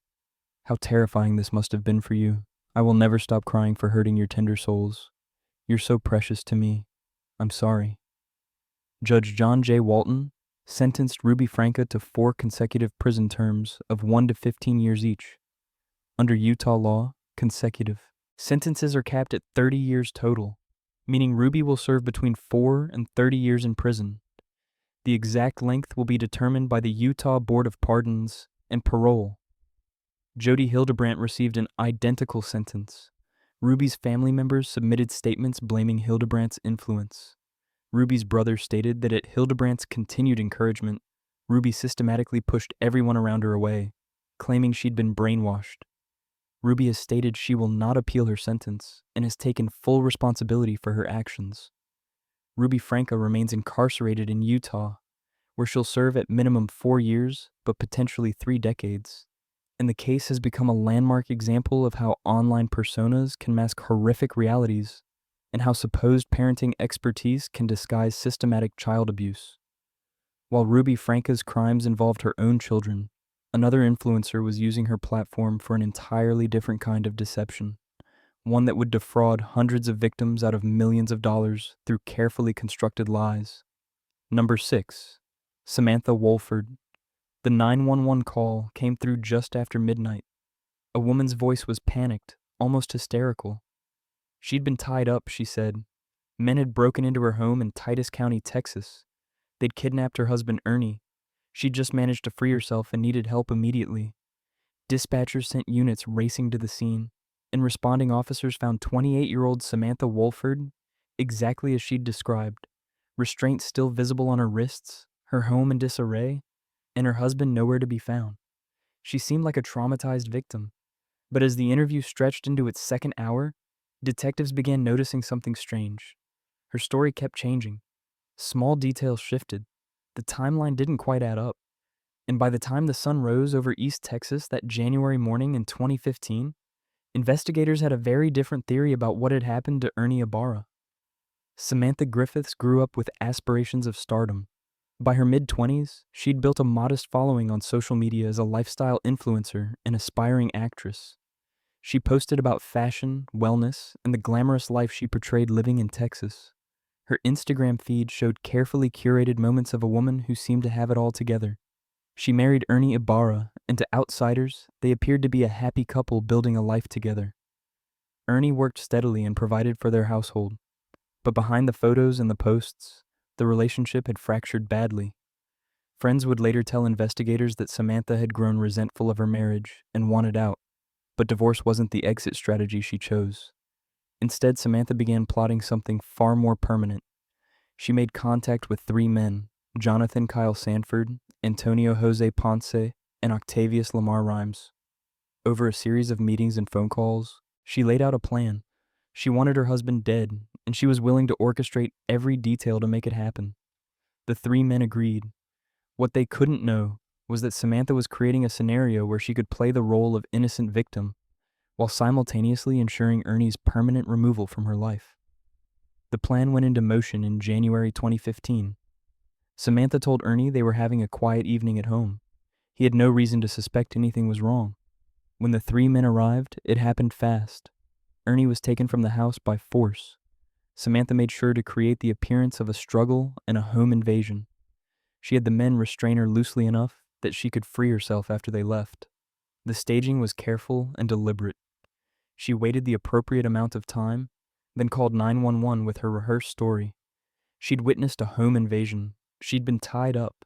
"How terrifying this must have been for you. I will never stop crying for hurting your tender souls. You're so precious to me. I'm sorry." Judge John J. Walton sentenced Ruby Franke to 4 consecutive prison terms of 1 to 15 years each. Under Utah law, consecutive sentences are capped at 30 years total, meaning Ruby will serve between 4 and 30 years in prison. The exact length will be determined by the Utah Board of Pardons and Parole. Jody Hildebrandt received an identical sentence. Ruby's family members submitted statements blaming Hildebrandt's influence. Ruby's brother stated that at Hildebrandt's continued encouragement, Ruby systematically pushed everyone around her away, claiming she'd been brainwashed. Ruby has stated she will not appeal her sentence and has taken full responsibility for her actions. Ruby Franke remains incarcerated in Utah, where she'll serve at minimum 4 years, but potentially 3 decades. And the case has become a landmark example of how online personas can mask horrific realities and how supposed parenting expertise can disguise systematic child abuse. While Ruby Franke's crimes involved her own children, another influencer was using her platform for an entirely different kind of deception, one that would defraud hundreds of victims out of millions of dollars through carefully constructed lies. Number 6. Samantha Wohlford. The 911 call came through just after midnight. A woman's voice was panicked, almost hysterical. She'd been tied up, she said. Men had broken into her home in Titus County, Texas. They'd kidnapped her husband, Ernie. She'd just managed to free herself and needed help immediately. Dispatchers sent units racing to the scene, and responding officers found 28-year-old Samantha Wohlford exactly as she'd described, restraints still visible on her wrists, her home in disarray, and her husband nowhere to be found. She seemed like a traumatized victim, but as the interview stretched into its second hour, detectives began noticing something strange. Her story kept changing. Small details shifted. The timeline didn't quite add up. And by the time the sun rose over East Texas that January morning in 2015, investigators had a very different theory about what had happened to Ernie Igbara. Samantha Griffiths grew up with aspirations of stardom. By her mid-20s, she'd built a modest following on social media as a lifestyle influencer and aspiring actress. She posted about fashion, wellness, and the glamorous life she portrayed living in Texas. Her Instagram feed showed carefully curated moments of a woman who seemed to have it all together. She married Ernie Igbara, and to outsiders, they appeared to be a happy couple building a life together. Ernie worked steadily and provided for their household. But behind the photos and the posts, the relationship had fractured badly. Friends would later tell investigators that Samantha had grown resentful of her marriage and wanted out, but divorce wasn't the exit strategy she chose. Instead, Samantha began plotting something far more permanent. She made contact with three men, Jonathan Kyle Sanford, Antonio Jose Ponce, and Octavius Lamar Rimes. Over a series of meetings and phone calls, she laid out a plan. She wanted her husband dead, and she was willing to orchestrate every detail to make it happen. The three men agreed. What they couldn't know was that Samantha was creating a scenario where she could play the role of innocent victim, while simultaneously ensuring Ernie's permanent removal from her life. The plan went into motion in January 2015. Samantha told Ernie they were having a quiet evening at home. He had no reason to suspect anything was wrong. When the three men arrived, it happened fast. Ernie was taken from the house by force. Samantha made sure to create the appearance of a struggle and a home invasion. She had the men restrain her loosely enough that she could free herself after they left. The staging was careful and deliberate. She waited the appropriate amount of time, then called 911 with her rehearsed story. She'd witnessed a home invasion. She'd been tied up.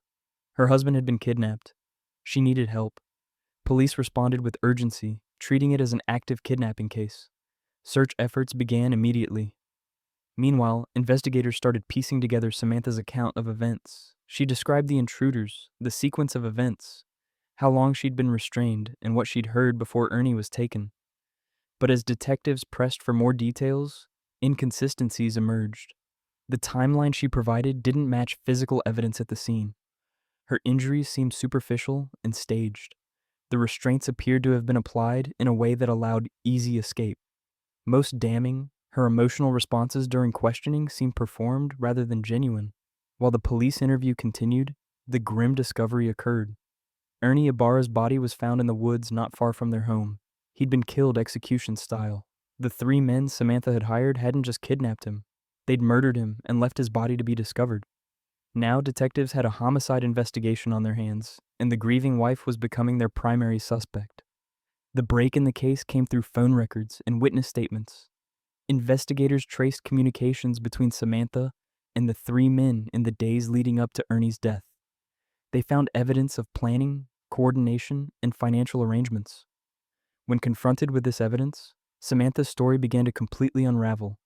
Her husband had been kidnapped. She needed help. Police responded with urgency, treating it as an active kidnapping case. Search efforts began immediately. Meanwhile, investigators started piecing together Samantha's account of events. She described the intruders, the sequence of events, how long she'd been restrained, and what she'd heard before Ernie was taken. But as detectives pressed for more details, inconsistencies emerged. The timeline she provided didn't match physical evidence at the scene. Her injuries seemed superficial and staged. The restraints appeared to have been applied in a way that allowed easy escape. Most damning, her emotional responses during questioning seemed performed rather than genuine. While the police interview continued, the grim discovery occurred. Ernie Igbara's body was found in the woods not far from their home. He'd been killed execution style. The three men Samantha had hired hadn't just kidnapped him. They'd murdered him and left his body to be discovered. Now detectives had a homicide investigation on their hands, and the grieving wife was becoming their primary suspect. The break in the case came through phone records and witness statements. Investigators traced communications between Samantha and the three men in the days leading up to Ernie's death. They found evidence of planning, coordination, and financial arrangements. When confronted with this evidence, Samantha's story began to completely unravel.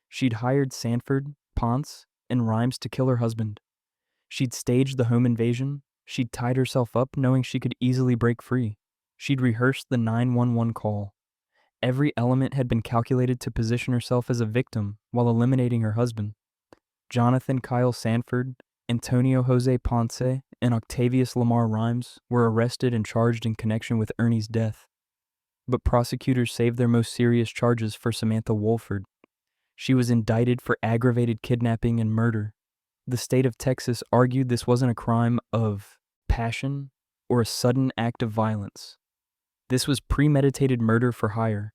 She'd hired Sanford, Ponce, and Rimes to kill her husband. She'd staged the home invasion. She'd tied herself up knowing she could easily break free. She'd rehearsed the 911 call. Every element had been calculated to position herself as a victim while eliminating her husband. Jonathan Kyle Sanford, Antonio Jose Ponce, and Octavius Lamar Rimes were arrested and charged in connection with Ernie's death. But prosecutors saved their most serious charges for Samantha Wohlford. She was indicted for aggravated kidnapping and murder. The state of Texas argued this wasn't a crime of passion or a sudden act of violence. This was premeditated murder for hire,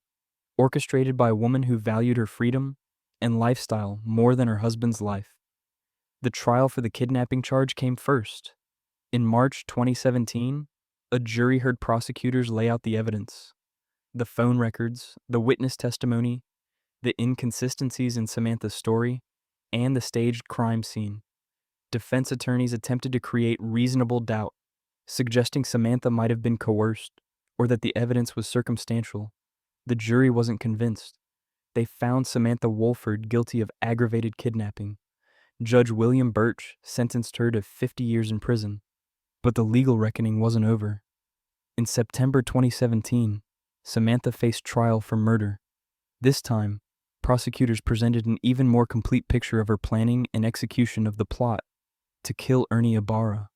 orchestrated by a woman who valued her freedom and lifestyle more than her husband's life. The trial for the kidnapping charge came first. In March 2017, a jury heard prosecutors lay out the evidence. The phone records, the witness testimony, the inconsistencies in Samantha's story, and the staged crime scene. Defense attorneys attempted to create reasonable doubt, suggesting Samantha might have been coerced or that the evidence was circumstantial. The jury wasn't convinced. They found Samantha Wohlford guilty of aggravated kidnapping. Judge William Birch sentenced her to 50 years in prison. But the legal reckoning wasn't over. In September 2017, Samantha faced trial for murder. This time, prosecutors presented an even more complete picture of her planning and execution of the plot to kill Ernie Ibarra.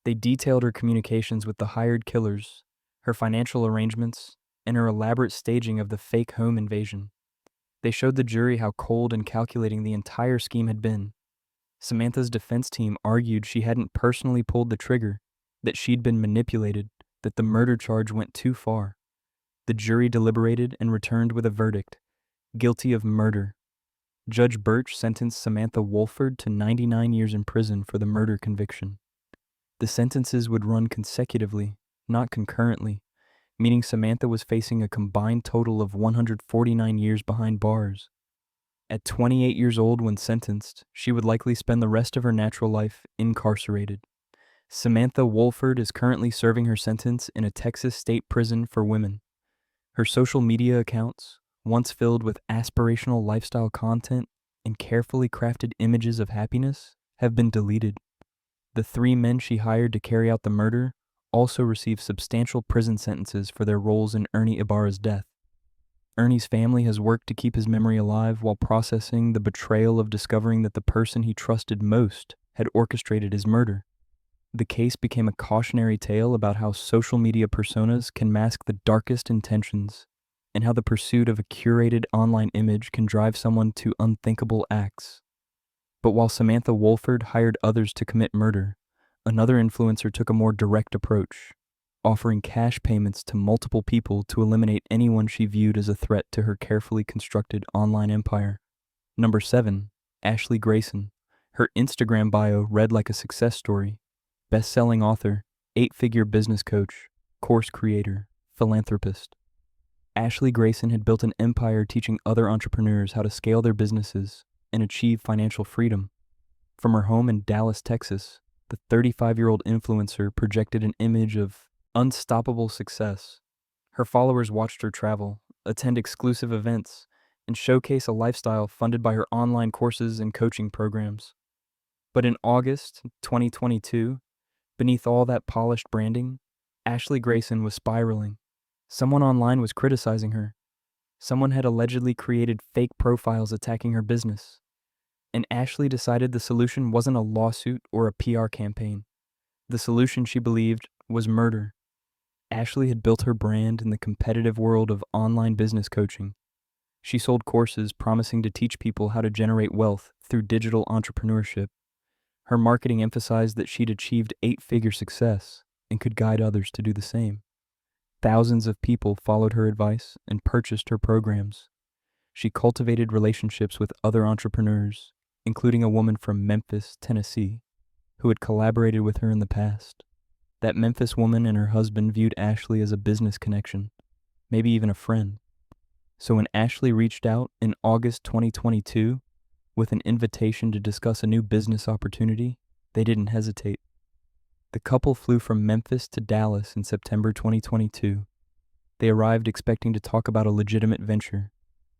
They detailed her communications with the hired killers, her financial arrangements, and her elaborate staging of the fake home invasion. They showed the jury how cold and calculating the entire scheme had been. Samantha's defense team argued she hadn't personally pulled the trigger, that she'd been manipulated, that the murder charge went too far. The jury deliberated and returned with a verdict: guilty of murder. Judge Birch sentenced Samantha Wohlford to 99 years in prison for the murder conviction. The sentences would run consecutively, not concurrently, meaning Samantha was facing a combined total of 149 years behind bars. At 28 years old when sentenced, she would likely spend the rest of her natural life incarcerated. Samantha Wohlford is currently serving her sentence in a Texas state prison for women. Her social media accounts, once filled with aspirational lifestyle content and carefully crafted images of happiness, have been deleted. The 3 men she hired to carry out the murder also received substantial prison sentences for their roles in Ernie Ibarra's death. Ernie's family has worked to keep his memory alive while processing the betrayal of discovering that the person he trusted most had orchestrated his murder. The case became a cautionary tale about how social media personas can mask the darkest intentions, and how the pursuit of a curated online image can drive someone to unthinkable acts. But while Samantha Wohlford hired others to commit murder, another influencer took a more direct approach, offering cash payments to multiple people to eliminate anyone she viewed as a threat to her carefully constructed online empire. Number 7, Ashley Grayson. Her Instagram bio read like a success story: best-selling author, 8-figure business coach, course creator, philanthropist. Ashley Grayson had built an empire teaching other entrepreneurs how to scale their businesses and achieve financial freedom. From her home in Dallas, Texas, the 35-year-old influencer projected an image of unstoppable success. Her followers watched her travel, attend exclusive events, and showcase a lifestyle funded by her online courses and coaching programs. But in August 2022, beneath all that polished branding, Ashley Grayson was spiraling. Someone online was criticizing her. Someone had allegedly created fake profiles attacking her business. And Ashley decided the solution wasn't a lawsuit or a PR campaign. The solution, she believed, was murder. Ashley had built her brand in the competitive world of online business coaching. She sold courses promising to teach people how to generate wealth through digital entrepreneurship. Her marketing emphasized that she'd achieved 8-figure success and could guide others to do the same. Thousands of people followed her advice and purchased her programs. She cultivated relationships with other entrepreneurs, including a woman from Memphis, Tennessee, who had collaborated with her in the past. That Memphis woman and her husband viewed Ashley as a business connection, maybe even a friend. So when Ashley reached out in August 2022 with an invitation to discuss a new business opportunity, they didn't hesitate. The couple flew from Memphis to Dallas in September 2022. They arrived expecting to talk about a legitimate venture.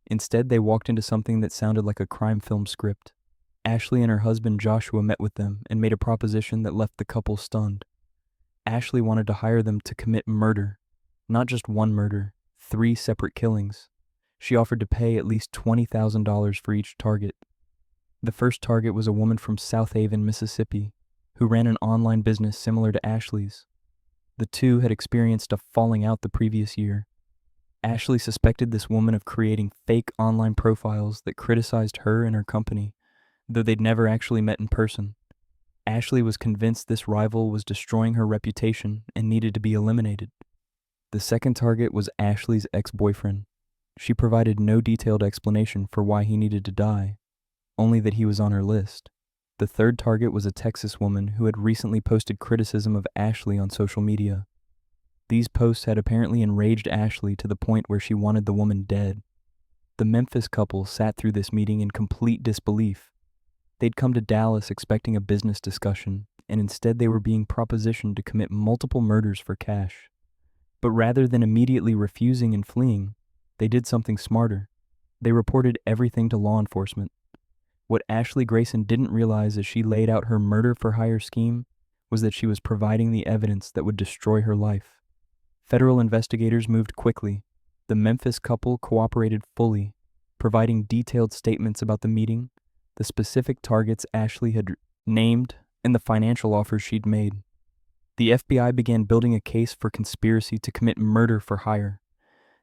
Instead, they walked into something that sounded like a crime film script. Ashley and her husband Joshua met with them and made a proposition that left the couple stunned. Ashley wanted to hire them to commit murder. Not just one murder, 3 separate killings. She offered to pay at least $20,000 for each target. The first target was a woman from South Haven, Mississippi, who ran an online business similar to Ashley's. The two had experienced a falling out the previous year. Ashley suspected this woman of creating fake online profiles that criticized her and her company, though they'd never actually met in person. Ashley was convinced this rival was destroying her reputation and needed to be eliminated. The second target was Ashley's ex-boyfriend. She provided no detailed explanation for why he needed to die, only that he was on her list. The third target was a Texas woman who had recently posted criticism of Ashley on social media. These posts had apparently enraged Ashley to the point where she wanted the woman dead. The Memphis couple sat through this meeting in complete disbelief. They'd come to Dallas expecting a business discussion, and instead they were being propositioned to commit multiple murders for cash. But rather than immediately refusing and fleeing, they did something smarter. They reported everything to law enforcement. What Ashley Grayson didn't realize as she laid out her murder-for-hire scheme was that she was providing the evidence that would destroy her life. Federal investigators moved quickly. The Memphis couple cooperated fully, providing detailed statements about the meeting, the specific targets Ashley had named, and the financial offers she'd made. The FBI began building a case for conspiracy to commit murder for hire.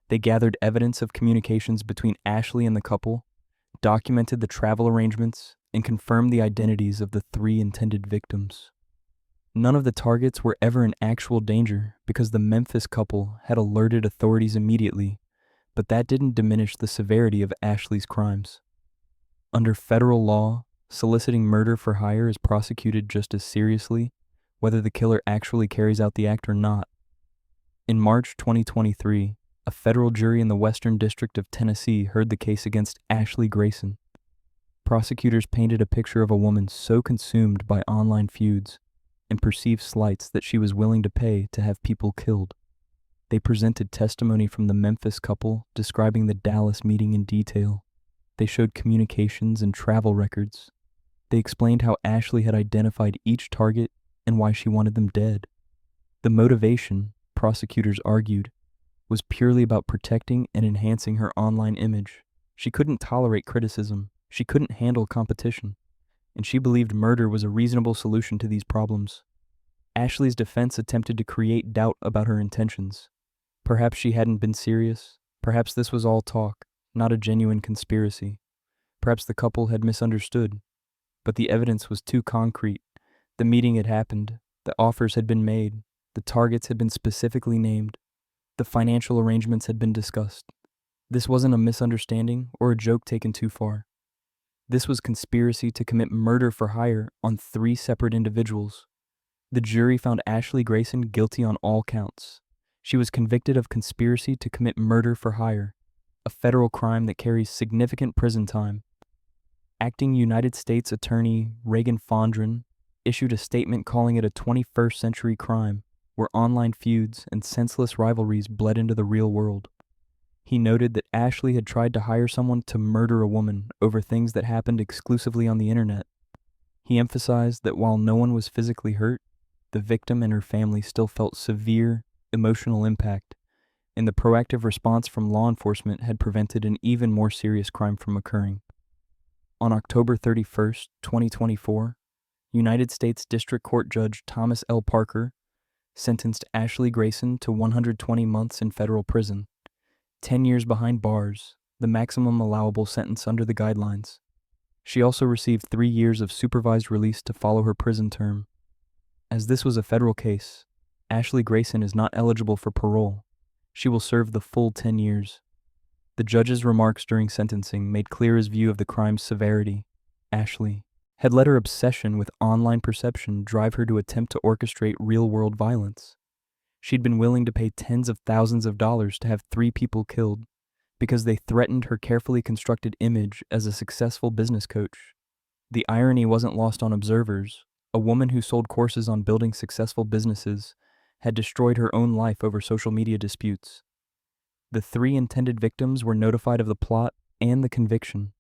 They gathered evidence of communications between Ashley and the couple, documented the travel arrangements, and confirmed the identities of the 3 intended victims. None of the targets were ever in actual danger because the Memphis couple had alerted authorities immediately, but that didn't diminish the severity of Ashley's crimes. Under federal law, soliciting murder for hire is prosecuted just as seriously, whether the killer actually carries out the act or not. In March 2023, a federal jury in the Western District of Tennessee heard the case against Ashley Grayson. Prosecutors painted a picture of a woman so consumed by online feuds and perceived slights that she was willing to pay to have people killed. They presented testimony from the Memphis couple describing the Dallas meeting in detail. They showed communications and travel records. They explained how Ashley had identified each target and why she wanted them dead. The motivation, prosecutors argued, was purely about protecting and enhancing her online image. She couldn't tolerate criticism. She couldn't handle competition. And she believed murder was a reasonable solution to these problems. Ashley's defense attempted to create doubt about her intentions. Perhaps she hadn't been serious. Perhaps this was all talk, not a genuine conspiracy. Perhaps the couple had misunderstood. But the evidence was too concrete. The meeting had happened. The offers had been made. The targets had been specifically named. The financial arrangements had been discussed. This wasn't a misunderstanding or a joke taken too far. This was conspiracy to commit murder for hire on 3 separate individuals. The jury found Ashley Grayson guilty on all counts. She was convicted of conspiracy to commit murder for hire, a federal crime that carries significant prison time. Acting United States Attorney Reagan Fondren issued a statement calling it a 21st century crime where online feuds and senseless rivalries bled into the real world. He noted that Ashley had tried to hire someone to murder a woman over things that happened exclusively on the internet. He emphasized that while no one was physically hurt, the victim and her family still felt severe emotional impact, and the proactive response from law enforcement had prevented an even more serious crime from occurring. On October 31st, 2024, United States District Court Judge Thomas L. Parker sentenced Ashley Grayson to 120 months in federal prison, 10 years behind bars, the maximum allowable sentence under the guidelines. She also received 3 years of supervised release to follow her prison term. As this was a federal case, Ashley Grayson is not eligible for parole. She will serve the full 10 years. The judge's remarks during sentencing made clear his view of the crime's severity. Ashley had let her obsession with online perception drive her to attempt to orchestrate real-world violence. She'd been willing to pay tens of thousands of dollars to have 3 people killed because they threatened her carefully constructed image as a successful business coach. The irony wasn't lost on observers. A woman who sold courses on building successful businesses had destroyed her own life over social media disputes. The 3 intended victims were notified of the plot and the conviction.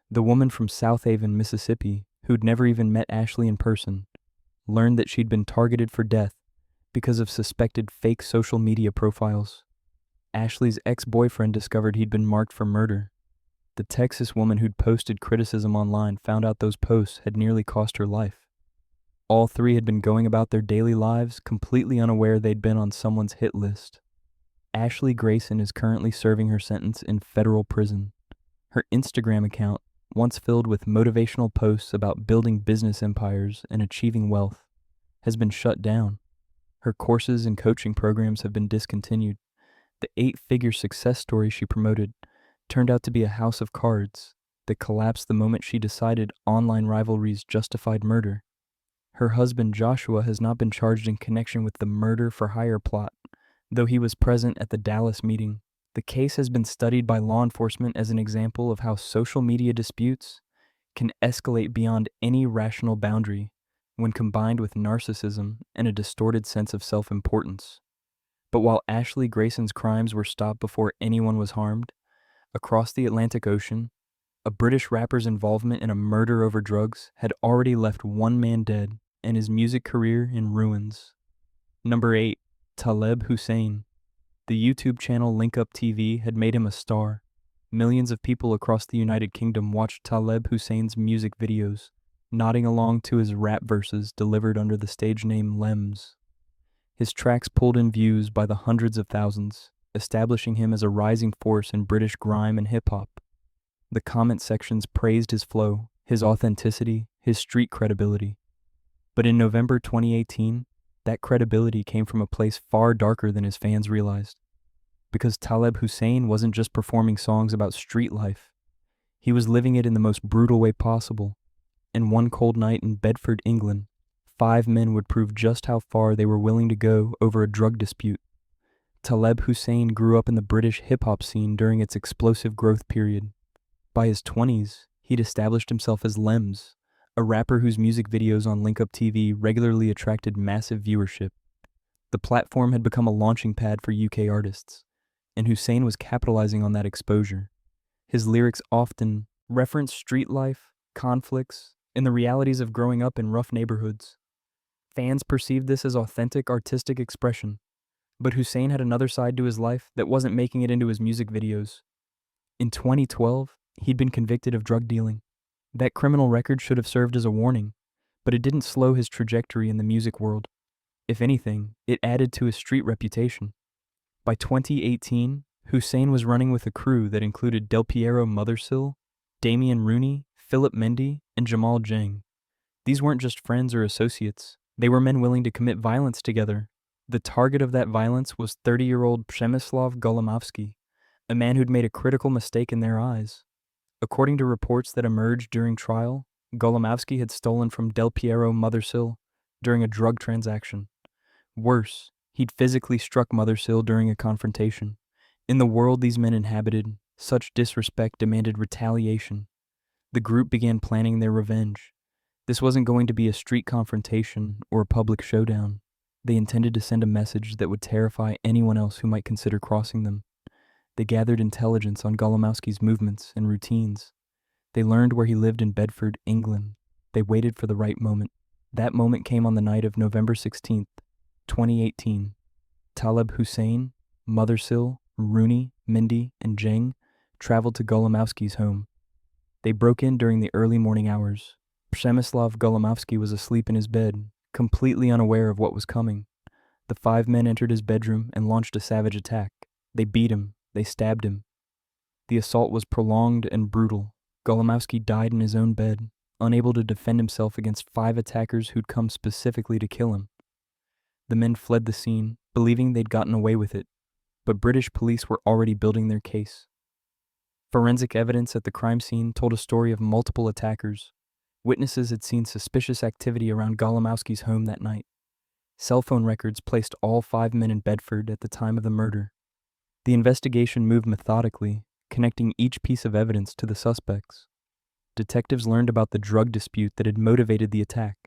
The woman from South Haven, Mississippi, who'd never even met Ashley in person, learned that she'd been targeted for death because of suspected fake social media profiles. Ashley's ex-boyfriend discovered he'd been marked for murder. The Texas woman who'd posted criticism online found out those posts had nearly cost her life. All 3 had been going about their daily lives completely unaware they'd been on someone's hit list. Ashley Grayson is currently serving her sentence in federal prison. Her Instagram account, once filled with motivational posts about building business empires and achieving wealth, has been shut down. Her courses and coaching programs have been discontinued. The 8-figure success story she promoted turned out to be a house of cards that collapsed the moment she decided online rivalries justified murder. Her husband Joshua has not been charged in connection with the murder for hire plot, though he was present at the Dallas meeting. The case has been studied by law enforcement as an example of how social media disputes can escalate beyond any rational boundary when combined with narcissism and a distorted sense of self-importance. But while Ashley Grayson's crimes were stopped before anyone was harmed, across the Atlantic Ocean, a British rapper's involvement in a murder over drugs had already left one man dead and his music career in ruins. Number 8. Taleb Hussain. The YouTube channel Link Up TV had made him a star. Millions of people across the United Kingdom watched Taleb Hussain's music videos, nodding along to his rap verses delivered under the stage name Lems. His tracks pulled in views by the hundreds of thousands, establishing him as a rising force in British grime and hip-hop. The comment sections praised his flow, his authenticity, his street credibility. But in November 2018, that credibility came from a place far darker than his fans realized. Because Taleb Hussain wasn't just performing songs about street life. He was living it in the most brutal way possible. And one cold night in Bedford, England, 5 men would prove just how far they were willing to go over a drug dispute. Taleb Hussain grew up in the British hip-hop scene during its explosive growth period. By his 20s, he'd established himself as Lems, a rapper whose music videos on Link Up TV regularly attracted massive viewership. The platform had become a launching pad for UK artists, and Hussain was capitalizing on that exposure. His lyrics often referenced street life, conflicts, and the realities of growing up in rough neighborhoods. Fans perceived this as authentic artistic expression, but Hussain had another side to his life that wasn't making it into his music videos. In 2012, he'd been convicted of drug dealing. That criminal record should have served as a warning, but it didn't slow his trajectory in the music world. If anything, it added to his street reputation. By 2018, Hussain was running with a crew that included Del Piero Mothersill, Damian Rooney, Philip Mendy, and Jamal Jang. These weren't just friends or associates. They were men willing to commit violence together. The target of that violence was 30-year-old Przemysław Gołomowski, a man who'd made a critical mistake in their eyes. According to reports that emerged during trial, Gołomowski had stolen from Del Piero Mothersill during a drug transaction. Worse, he'd physically struck Mothersill during a confrontation. In the world these men inhabited, such disrespect demanded retaliation. The group began planning their revenge. This wasn't going to be a street confrontation or a public showdown. They intended to send a message that would terrify anyone else who might consider crossing them. They gathered intelligence on Gołomowski's movements and routines. They learned where he lived in Bedford, England. They waited for the right moment. That moment came on the night of November 16th, 2018. Taleb Hussain, Mothersill, Rooney, Mendy, and Jang traveled to Gołomowski's home. They broke in during the early morning hours. Przemysław Gołomowski was asleep in his bed, completely unaware of what was coming. The 5 men entered his bedroom and launched a savage attack. They beat him. They stabbed him. The assault was prolonged and brutal. Gołomowski died in his own bed, unable to defend himself against 5 attackers who'd come specifically to kill him. The men fled the scene, believing they'd gotten away with it, but British police were already building their case. Forensic evidence at the crime scene told a story of multiple attackers. Witnesses had seen suspicious activity around Gołomowski's home that night. Cell phone records placed all 5 men in Bedford at the time of the murder. The investigation moved methodically, connecting each piece of evidence to the suspects. Detectives learned about the drug dispute that had motivated the attack.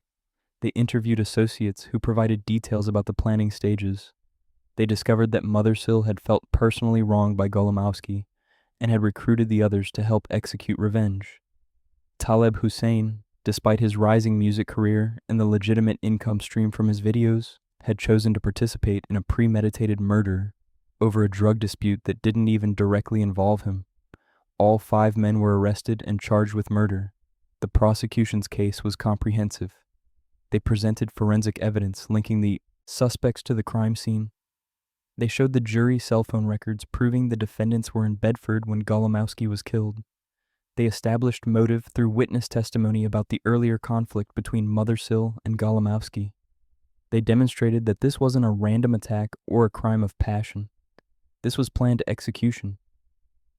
They interviewed associates who provided details about the planning stages. They discovered that Mothersill had felt personally wronged by Gołomowski and had recruited the others to help execute revenge. Taleb Hussain, despite his rising music career and the legitimate income stream from his videos, had chosen to participate in a premeditated murder over a drug dispute that didn't even directly involve him. All 5 men were arrested and charged with murder. The prosecution's case was comprehensive. They presented forensic evidence linking the suspects to the crime scene. They showed the jury cell phone records proving the defendants were in Bedford when Gołomowski was killed. They established motive through witness testimony about the earlier conflict between Mothersill and Gołomowski. They demonstrated that this wasn't a random attack or a crime of passion. This was planned execution.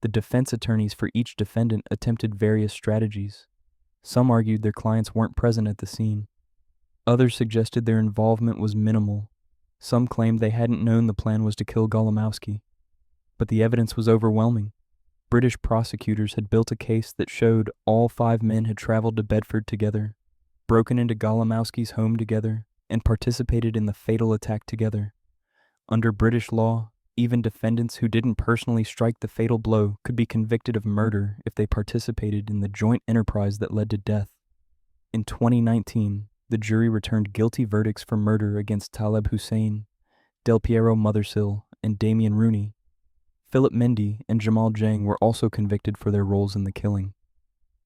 The defense attorneys for each defendant attempted various strategies. Some argued their clients weren't present at the scene. Others suggested their involvement was minimal. Some claimed they hadn't known the plan was to kill Gołomowski. But the evidence was overwhelming. British prosecutors had built a case that showed all 5 men had traveled to Bedford together, broken into Gołomowski's home together, and participated in the fatal attack together. Under British law, even defendants who didn't personally strike the fatal blow could be convicted of murder if they participated in the joint enterprise that led to death. In 2019, the jury returned guilty verdicts for murder against Taleb Hussain, Del Piero Mothersill, and Damian Rooney. Philip Mendy and Jamal Jang were also convicted for their roles in the killing.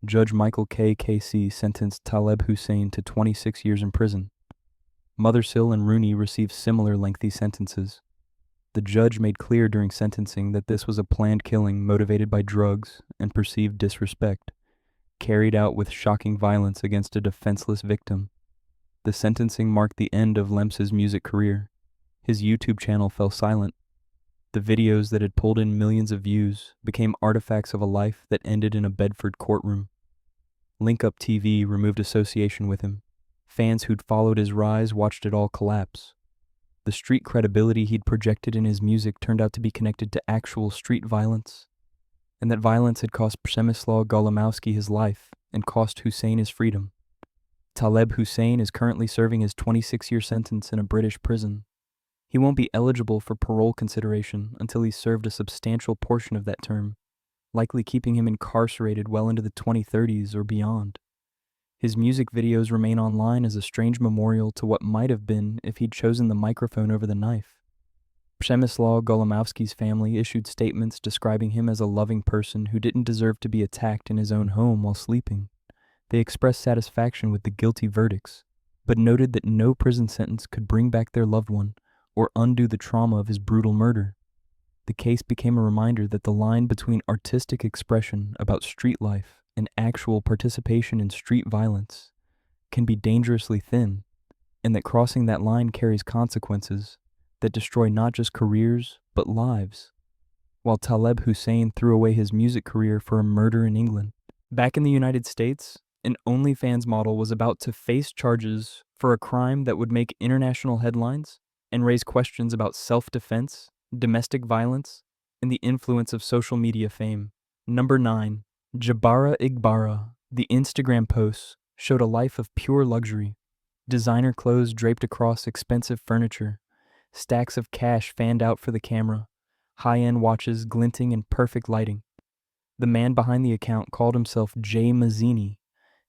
Judge Michael K. Casey sentenced Taleb Hussain to 26 years in prison. Mothersill and Rooney received similar lengthy sentences. The judge made clear during sentencing that this was a planned killing motivated by drugs and perceived disrespect, carried out with shocking violence against a defenseless victim. The sentencing marked the end of Lemps's music career. His YouTube channel fell silent. The videos that had pulled in millions of views became artifacts of a life that ended in a Bedford courtroom. Link Up TV removed association with him. Fans who'd followed his rise watched it all collapse. The street credibility he'd projected in his music turned out to be connected to actual street violence, and that violence had cost Przemysław Gołomowski his life and cost Hussain his freedom. Taleb Hussain is currently serving his 26-year sentence in a British prison. He won't be eligible for parole consideration until he's served a substantial portion of that term, likely keeping him incarcerated well into the 2030s or beyond. His music videos remain online as a strange memorial to what might have been if he'd chosen the microphone over the knife. Przemysław Gołomowski's family issued statements describing him as a loving person who didn't deserve to be attacked in his own home while sleeping. They expressed satisfaction with the guilty verdicts, but noted that no prison sentence could bring back their loved one or undo the trauma of his brutal murder. The case became a reminder that the line between artistic expression about street life and actual participation in street violence can be dangerously thin, and that crossing that line carries consequences that destroy not just careers, but lives. While Taleb Hussain threw away his music career for a murder in England. Back in the United States, an OnlyFans model was about to face charges for a crime that would make international headlines and raise questions about self-defense, domestic violence, and the influence of social media fame. Number 9. Jebara Igbara. The Instagram posts showed a life of pure luxury. Designer clothes draped across expensive furniture, stacks of cash fanned out for the camera, high-end watches glinting in perfect lighting. The man behind the account called himself Jay Mazzini,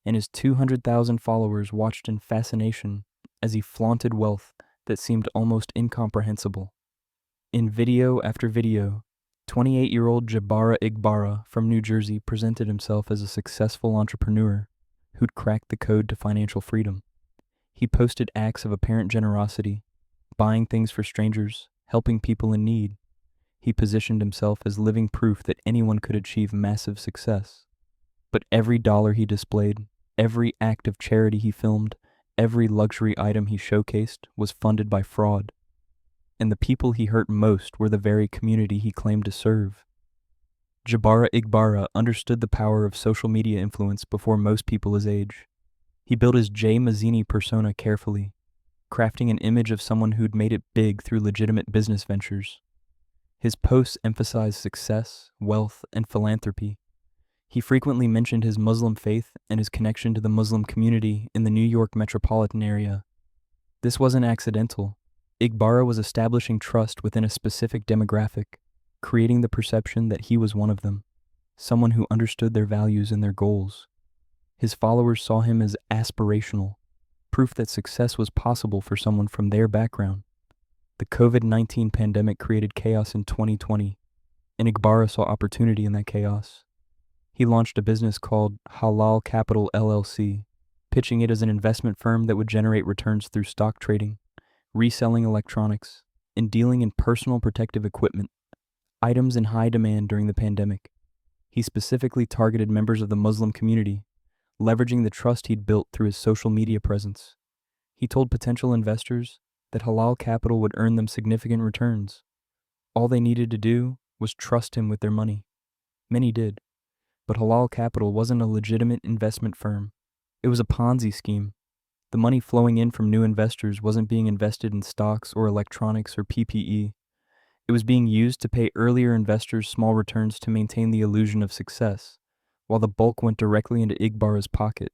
and his 200,000 followers watched in fascination as he flaunted wealth that seemed almost incomprehensible. In video after video, 28-year-old Jebara Igbara from New Jersey presented himself as a successful entrepreneur who'd cracked the code to financial freedom. He posted acts of apparent generosity, buying things for strangers, helping people in need. He positioned himself as living proof that anyone could achieve massive success. But every dollar he displayed, every act of charity he filmed, every luxury item he showcased was funded by fraud. And the people he hurt most were the very community he claimed to serve. Jebara Igbara understood the power of social media influence before most people his age. He built his Jay Mazzini persona carefully, crafting an image of someone who'd made it big through legitimate business ventures. His posts emphasized success, wealth, and philanthropy. He frequently mentioned his Muslim faith and his connection to the Muslim community in the New York metropolitan area. This wasn't accidental. Igbara was establishing trust within a specific demographic, creating the perception that he was one of them, someone who understood their values and their goals. His followers saw him as aspirational, proof that success was possible for someone from their background. The COVID-19 pandemic created chaos in 2020, and Igbara saw opportunity in that chaos. He launched a business called Halal Capital LLC, pitching it as an investment firm that would generate returns through stock trading, reselling electronics, and dealing in personal protective equipment, items in high demand during the pandemic. He specifically targeted members of the Muslim community, leveraging the trust he'd built through his social media presence. He told potential investors that Halal Capital would earn them significant returns. All they needed to do was trust him with their money. Many did, but Halal Capital wasn't a legitimate investment firm. It was a Ponzi scheme. The money flowing in from new investors wasn't being invested in stocks or electronics or PPE. It was being used to pay earlier investors small returns to maintain the illusion of success, while the bulk went directly into Igbara's pocket.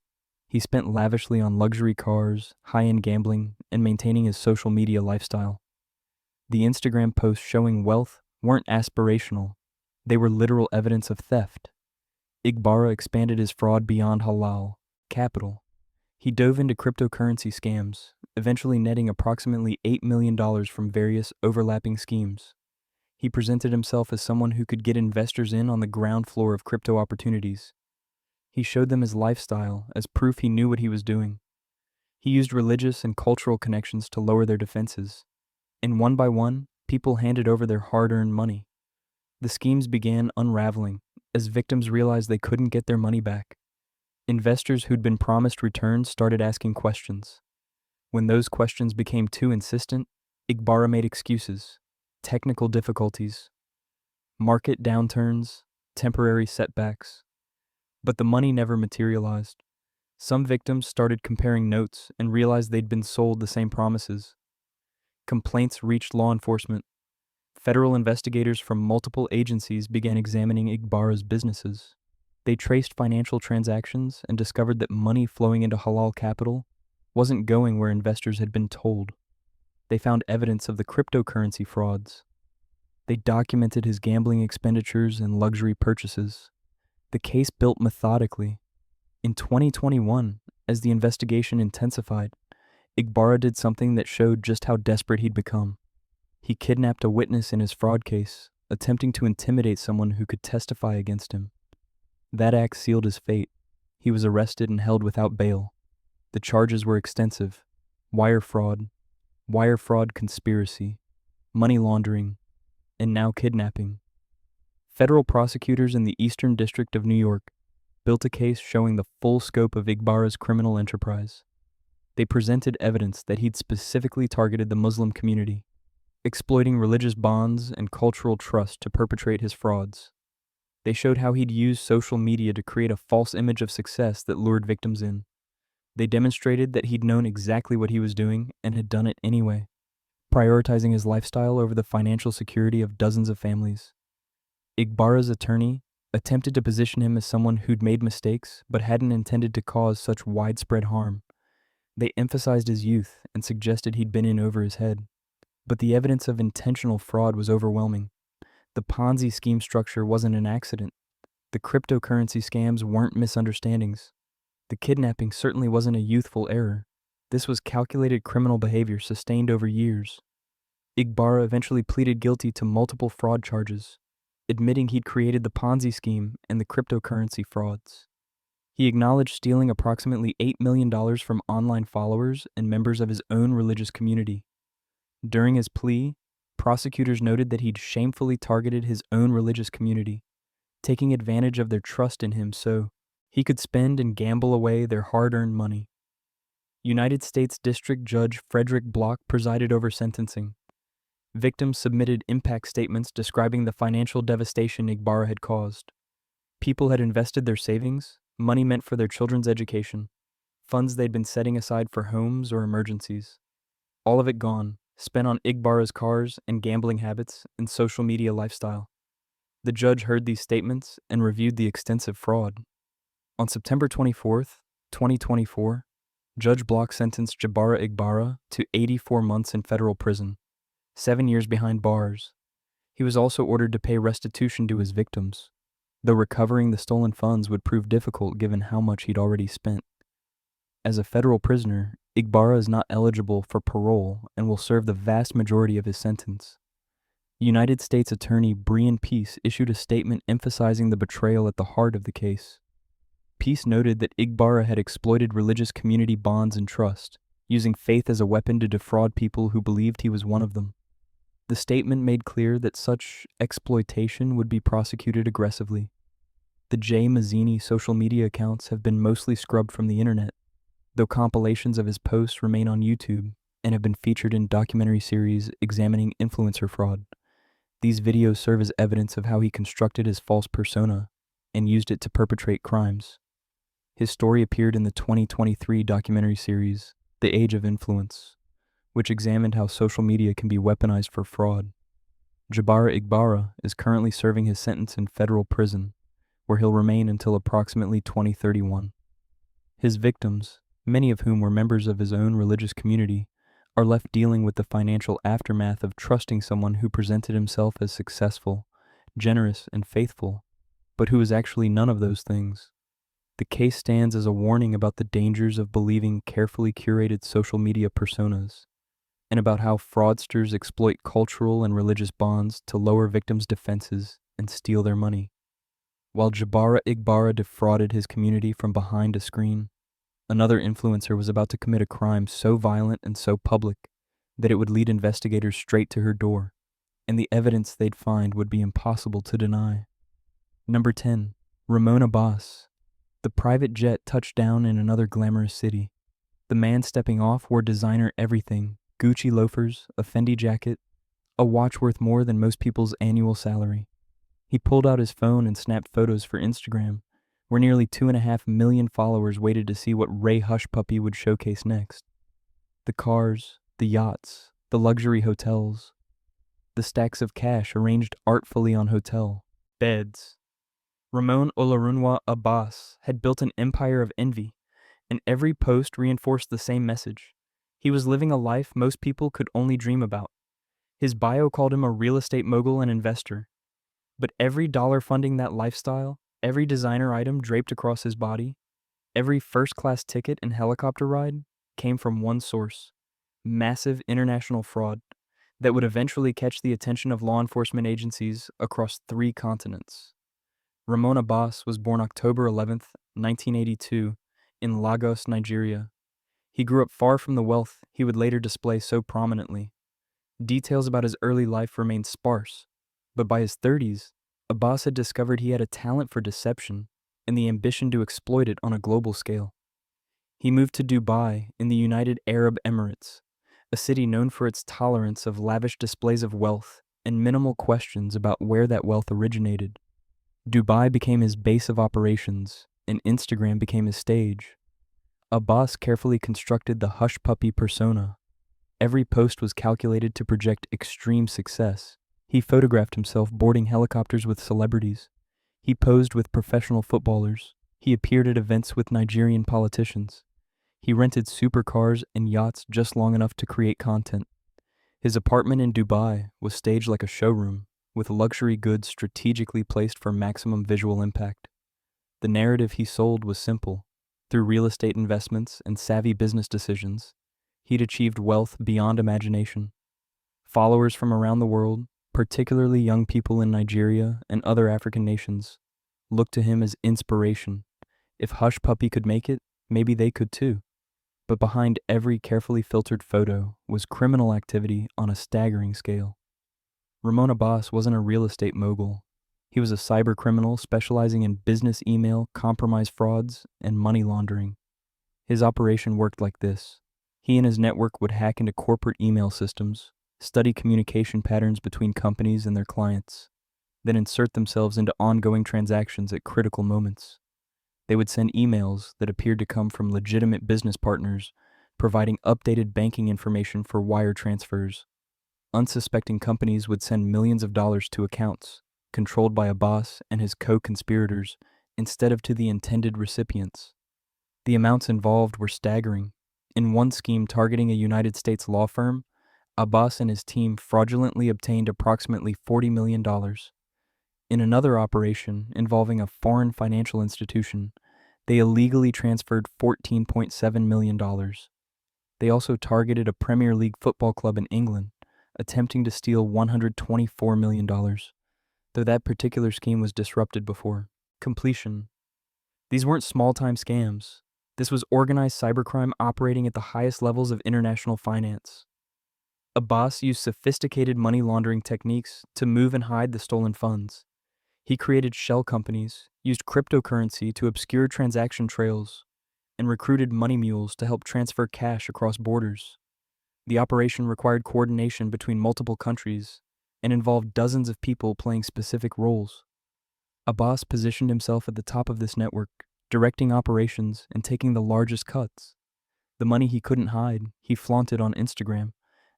He spent lavishly on luxury cars, high-end gambling, and maintaining his social media lifestyle. The Instagram posts showing wealth weren't aspirational, they were literal evidence of theft. Igbara expanded his fraud beyond halal capital. He dove into cryptocurrency scams, eventually netting approximately $8 million from various overlapping schemes. He presented himself as someone who could get investors in on the ground floor of crypto opportunities. He showed them his lifestyle as proof he knew what he was doing. He used religious and cultural connections to lower their defenses, and one by one, people handed over their hard-earned money. The schemes began unraveling as victims realized they couldn't get their money back. Investors who'd been promised returns started asking questions. When those questions became too insistent, Igbara made excuses, technical difficulties, market downturns, temporary setbacks. But the money never materialized. Some victims started comparing notes and realized they'd been sold the same promises. Complaints reached law enforcement. Federal investigators from multiple agencies began examining Igbara's businesses. They traced financial transactions and discovered that money flowing into halal capital wasn't going where investors had been told. They found evidence of the cryptocurrency frauds. They documented his gambling expenditures and luxury purchases. The case built methodically. In 2021, as the investigation intensified, Igbara did something that showed just how desperate he'd become. He kidnapped a witness in his fraud case, attempting to intimidate someone who could testify against him. That act sealed his fate. He was arrested and held without bail. The charges were extensive: wire fraud conspiracy, money laundering, and now kidnapping. Federal prosecutors in the Eastern District of New York built a case showing the full scope of Igbara's criminal enterprise. They presented evidence that he'd specifically targeted the Muslim community, exploiting religious bonds and cultural trust to perpetrate his frauds. They showed how he'd used social media to create a false image of success that lured victims in. They demonstrated that he'd known exactly what he was doing and had done it anyway, prioritizing his lifestyle over the financial security of dozens of families. Igbara's attorney attempted to position him as someone who'd made mistakes but hadn't intended to cause such widespread harm. They emphasized his youth and suggested he'd been in over his head. But the evidence of intentional fraud was overwhelming. The Ponzi scheme structure wasn't an accident. The cryptocurrency scams weren't misunderstandings. The kidnapping certainly wasn't a youthful error. This was calculated criminal behavior sustained over years. Igbara eventually pleaded guilty to multiple fraud charges, admitting he'd created the Ponzi scheme and the cryptocurrency frauds. He acknowledged stealing approximately $8 million from online followers and members of his own religious community. During his plea, prosecutors noted that he'd shamefully targeted his own religious community, taking advantage of their trust in him so he could spend and gamble away their hard-earned money. United States District Judge Frederick Block presided over sentencing. Victims submitted impact statements describing the financial devastation Igbara had caused. People had invested their savings, money meant for their children's education, funds they'd been setting aside for homes or emergencies. All of it gone, spent on Igbara's cars and gambling habits and social media lifestyle. The judge heard these statements and reviewed the extensive fraud. On September 24, 2024, Judge Block sentenced Jebara Igbara to 84 months in federal prison, 7 years behind bars. He was also ordered to pay restitution to his victims, though recovering the stolen funds would prove difficult given how much he'd already spent. As a federal prisoner, Igbara is not eligible for parole and will serve the vast majority of his sentence. United States Attorney Brian Peace issued a statement emphasizing the betrayal at the heart of the case. Peace noted that Igbara had exploited religious community bonds and trust, using faith as a weapon to defraud people who believed he was one of them. The statement made clear that such exploitation would be prosecuted aggressively. The Jay Mazzini social media accounts have been mostly scrubbed from the internet, though compilations of his posts remain on YouTube and have been featured in documentary series examining influencer fraud. These videos serve as evidence of how he constructed his false persona and used it to perpetrate crimes. His story appeared in the 2023 documentary series, The Age of Influence, which examined how social media can be weaponized for fraud. Jebara Igbara is currently serving his sentence in federal prison, where he'll remain until approximately 2031. His victims, many of whom were members of his own religious community, are left dealing with the financial aftermath of trusting someone who presented himself as successful, generous, and faithful, but who is actually none of those things. The case stands as a warning about the dangers of believing carefully curated social media personas, and about how fraudsters exploit cultural and religious bonds to lower victims' defenses and steal their money. While Jebara Igbara defrauded his community from behind a screen, another influencer was about to commit a crime so violent and so public that it would lead investigators straight to her door, and the evidence they'd find would be impossible to deny. Number 10. Ramon Abbas. The private jet touched down in another glamorous city. The man stepping off wore designer everything, Gucci loafers, a Fendi jacket, a watch worth more than most people's annual salary. He pulled out his phone and snapped photos for Instagram, where nearly 2.5 million followers waited to see what Ray Hush Puppy would showcase next. The cars, the yachts, the luxury hotels, the stacks of cash arranged artfully on hotel beds. Ramon Abbas had built an empire of envy, and every post reinforced the same message. He was living a life most people could only dream about. His bio called him a real estate mogul and investor, but every dollar funding that lifestyle, every designer item draped across his body, every first-class ticket and helicopter ride came from one source: massive international fraud that would eventually catch the attention of law enforcement agencies across 3 continents. Ramon Abbas was born October 11th, 1982, in Lagos, Nigeria. He grew up far from the wealth he would later display so prominently. Details about his early life remained sparse, but by his 30s, Abbas had discovered he had a talent for deception and the ambition to exploit it on a global scale. He moved to Dubai in the United Arab Emirates, a city known for its tolerance of lavish displays of wealth and minimal questions about where that wealth originated. Dubai became his base of operations, and Instagram became his stage. Abbas carefully constructed the hush puppy persona. Every post was calculated to project extreme success. He photographed himself boarding helicopters with celebrities. He posed with professional footballers. He appeared at events with Nigerian politicians. He rented supercars and yachts just long enough to create content. His apartment in Dubai was staged like a showroom, with luxury goods strategically placed for maximum visual impact. The narrative he sold was simple. Through real estate investments and savvy business decisions, he'd achieved wealth beyond imagination. Followers from around the world, particularly young people in Nigeria and other African nations, looked to him as inspiration. If Hush Puppy could make it, maybe they could too. But behind every carefully filtered photo was criminal activity on a staggering scale. Ramon Abbas wasn't a real estate mogul. He was a cyber criminal specializing in business email, compromise frauds, and money laundering. His operation worked like this. He and his network would hack into corporate email systems, study communication patterns between companies and their clients, then insert themselves into ongoing transactions at critical moments. They would send emails that appeared to come from legitimate business partners, providing updated banking information for wire transfers. Unsuspecting companies would send millions of dollars to accounts controlled by Abbas and his co-conspirators instead of to the intended recipients. The amounts involved were staggering. In one scheme targeting a United States law firm, Abbas and his team fraudulently obtained approximately $40 million. In another operation involving a foreign financial institution, they illegally transferred $14.7 million. They also targeted a Premier League football club in England, attempting to steal $124 million, though that particular scheme was disrupted before completion. These weren't small-time scams. This was organized cybercrime operating at the highest levels of international finance. Abbas used sophisticated money laundering techniques to move and hide the stolen funds. He created shell companies, used cryptocurrency to obscure transaction trails, and recruited money mules to help transfer cash across borders. The operation required coordination between multiple countries and involved dozens of people playing specific roles. Abbas positioned himself at the top of this network, directing operations and taking the largest cuts. The money he couldn't hide, he flaunted on Instagram,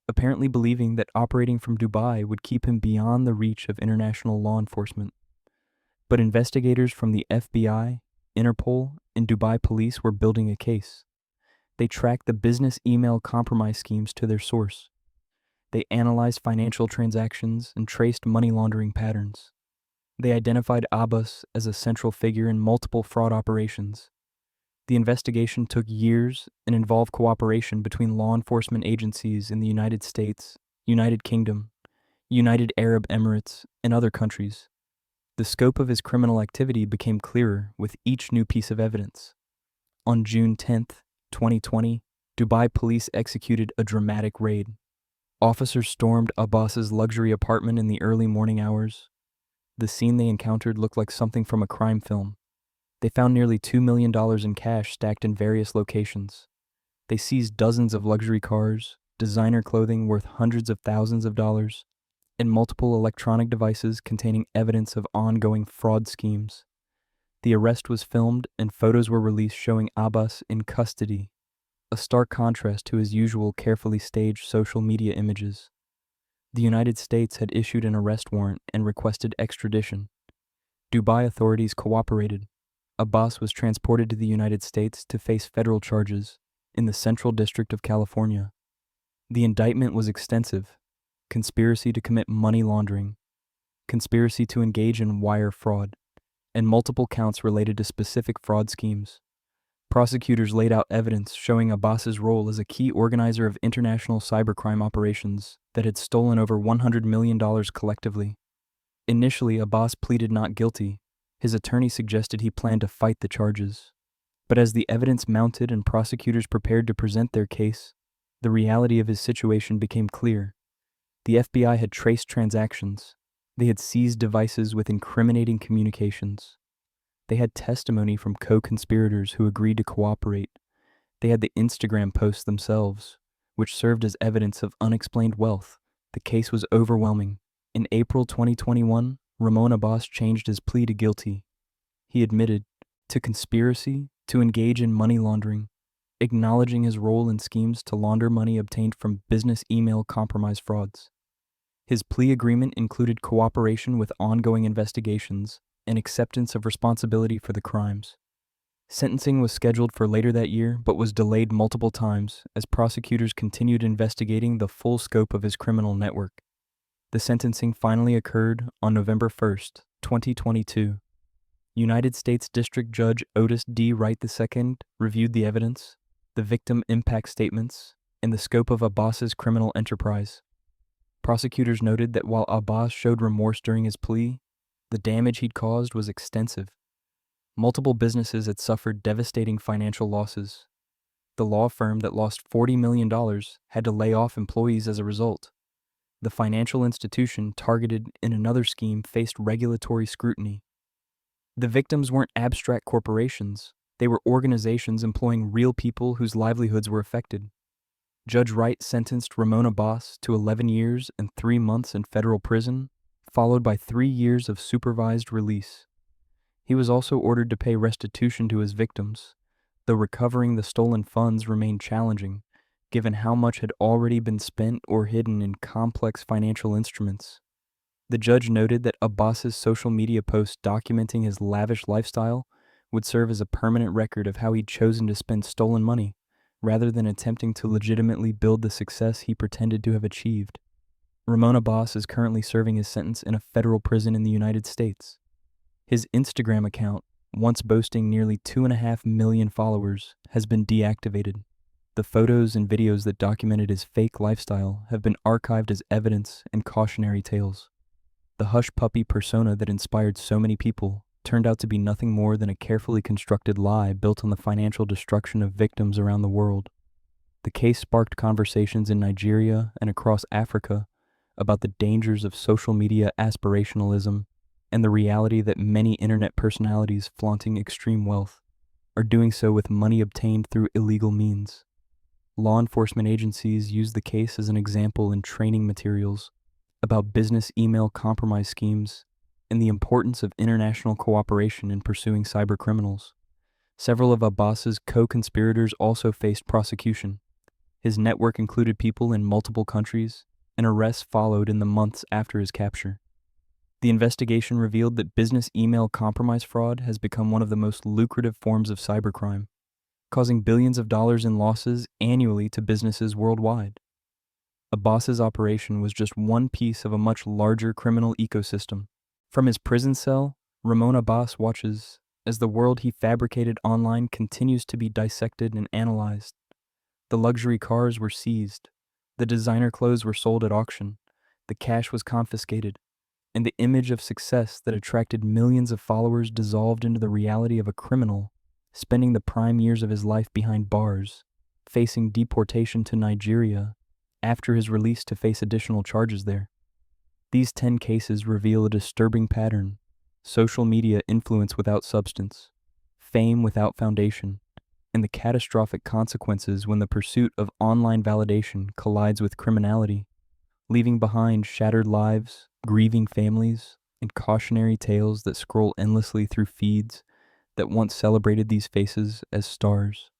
apparently believing that operating from Dubai would keep him beyond the reach of international law enforcement. But investigators from the FBI, Interpol, and Dubai police were building a case. They tracked the business email compromise schemes to their source. They analyzed financial transactions and traced money laundering patterns. They identified Abbas as a central figure in multiple fraud operations. The investigation took years and involved cooperation between law enforcement agencies in the United States, United Kingdom, United Arab Emirates, and other countries. The scope of his criminal activity became clearer with each new piece of evidence. On June 10, 2020, Dubai police executed a dramatic raid. Officers stormed Abbas's luxury apartment in the early morning hours. The scene they encountered looked like something from a crime film. They found nearly $2 million in cash stacked in various locations. They seized dozens of luxury cars, designer clothing worth hundreds of thousands of dollars, and multiple electronic devices containing evidence of ongoing fraud schemes. The arrest was filmed and photos were released showing Abbas in custody, a stark contrast to his usual carefully staged social media images. The United States had issued an arrest warrant and requested extradition. Dubai authorities cooperated. Abbas was transported to the United States to face federal charges in the Central District of California. The indictment was extensive: conspiracy to commit money laundering, conspiracy to engage in wire fraud, and multiple counts related to specific fraud schemes. Prosecutors laid out evidence showing Abbas's role as a key organizer of international cybercrime operations that had stolen over $100 million collectively. Initially, Abbas pleaded not guilty. His attorney suggested he planned to fight the charges. But as the evidence mounted and prosecutors prepared to present their case, the reality of his situation became clear. The FBI had traced transactions. They had seized devices with incriminating communications. They had testimony from co-conspirators who agreed to cooperate. They had the Instagram posts themselves, which served as evidence of unexplained wealth. The case was overwhelming. In April 2021, Ramon Abbas changed his plea to guilty. He admitted to conspiracy to engage in money laundering, acknowledging his role in schemes to launder money obtained from business email compromise frauds. His plea agreement included cooperation with ongoing investigations and acceptance of responsibility for the crimes. Sentencing was scheduled for later that year, but was delayed multiple times as prosecutors continued investigating the full scope of his criminal network. The sentencing finally occurred on November 1st, 2022. United States District Judge Otis D. Wright II reviewed the evidence, the victim impact statements, and the scope of Abbas's criminal enterprise. Prosecutors noted that while Abbas showed remorse during his plea, the damage he'd caused was extensive. Multiple businesses had suffered devastating financial losses. The law firm that lost $40 million had to lay off employees as a result. The financial institution targeted in another scheme faced regulatory scrutiny. The victims weren't abstract corporations. They were organizations employing real people whose livelihoods were affected. Judge Wright sentenced Ramon Abbas to 11 years and 3 months in federal prison, followed by 3 years of supervised release. He was also ordered to pay restitution to his victims, though recovering the stolen funds remained challenging, given how much had already been spent or hidden in complex financial instruments. The judge noted that Abbas's social media posts documenting his lavish lifestyle would serve as a permanent record of how he'd chosen to spend stolen money, rather than attempting to legitimately build the success he pretended to have achieved. Ramon Abbas is currently serving his sentence in a federal prison in the United States. His Instagram account, once boasting nearly 2.5 million followers, has been deactivated. The photos and videos that documented his fake lifestyle have been archived as evidence and cautionary tales. The hush puppy persona that inspired so many people turned out to be nothing more than a carefully constructed lie built on the financial destruction of victims around the world. The case sparked conversations in Nigeria and across Africa about the dangers of social media aspirationalism and the reality that many internet personalities flaunting extreme wealth are doing so with money obtained through illegal means. Law enforcement agencies use the case as an example in training materials about business email compromise schemes and the importance of international cooperation in pursuing cybercriminals. Several of Abbas's co-conspirators also faced prosecution. His network included people in multiple countries, and arrests followed in the months after his capture. The investigation revealed that business email compromise fraud has become one of the most lucrative forms of cybercrime. causing billions of dollars in losses annually to businesses worldwide. Abbas's operation was just one piece of a much larger criminal ecosystem. From his prison cell, Ramon Abbas watches as the world he fabricated online continues to be dissected and analyzed. The luxury cars were seized, the designer clothes were sold at auction, the cash was confiscated, and the image of success that attracted millions of followers dissolved into the reality of a criminal spending the prime years of his life behind bars, facing deportation to Nigeria after his release to face additional charges there. These 10 cases reveal a disturbing pattern: social media influence without substance, fame without foundation, and the catastrophic consequences when the pursuit of online validation collides with criminality, leaving behind shattered lives, grieving families, and cautionary tales that scroll endlessly through feeds that once celebrated these faces as stars.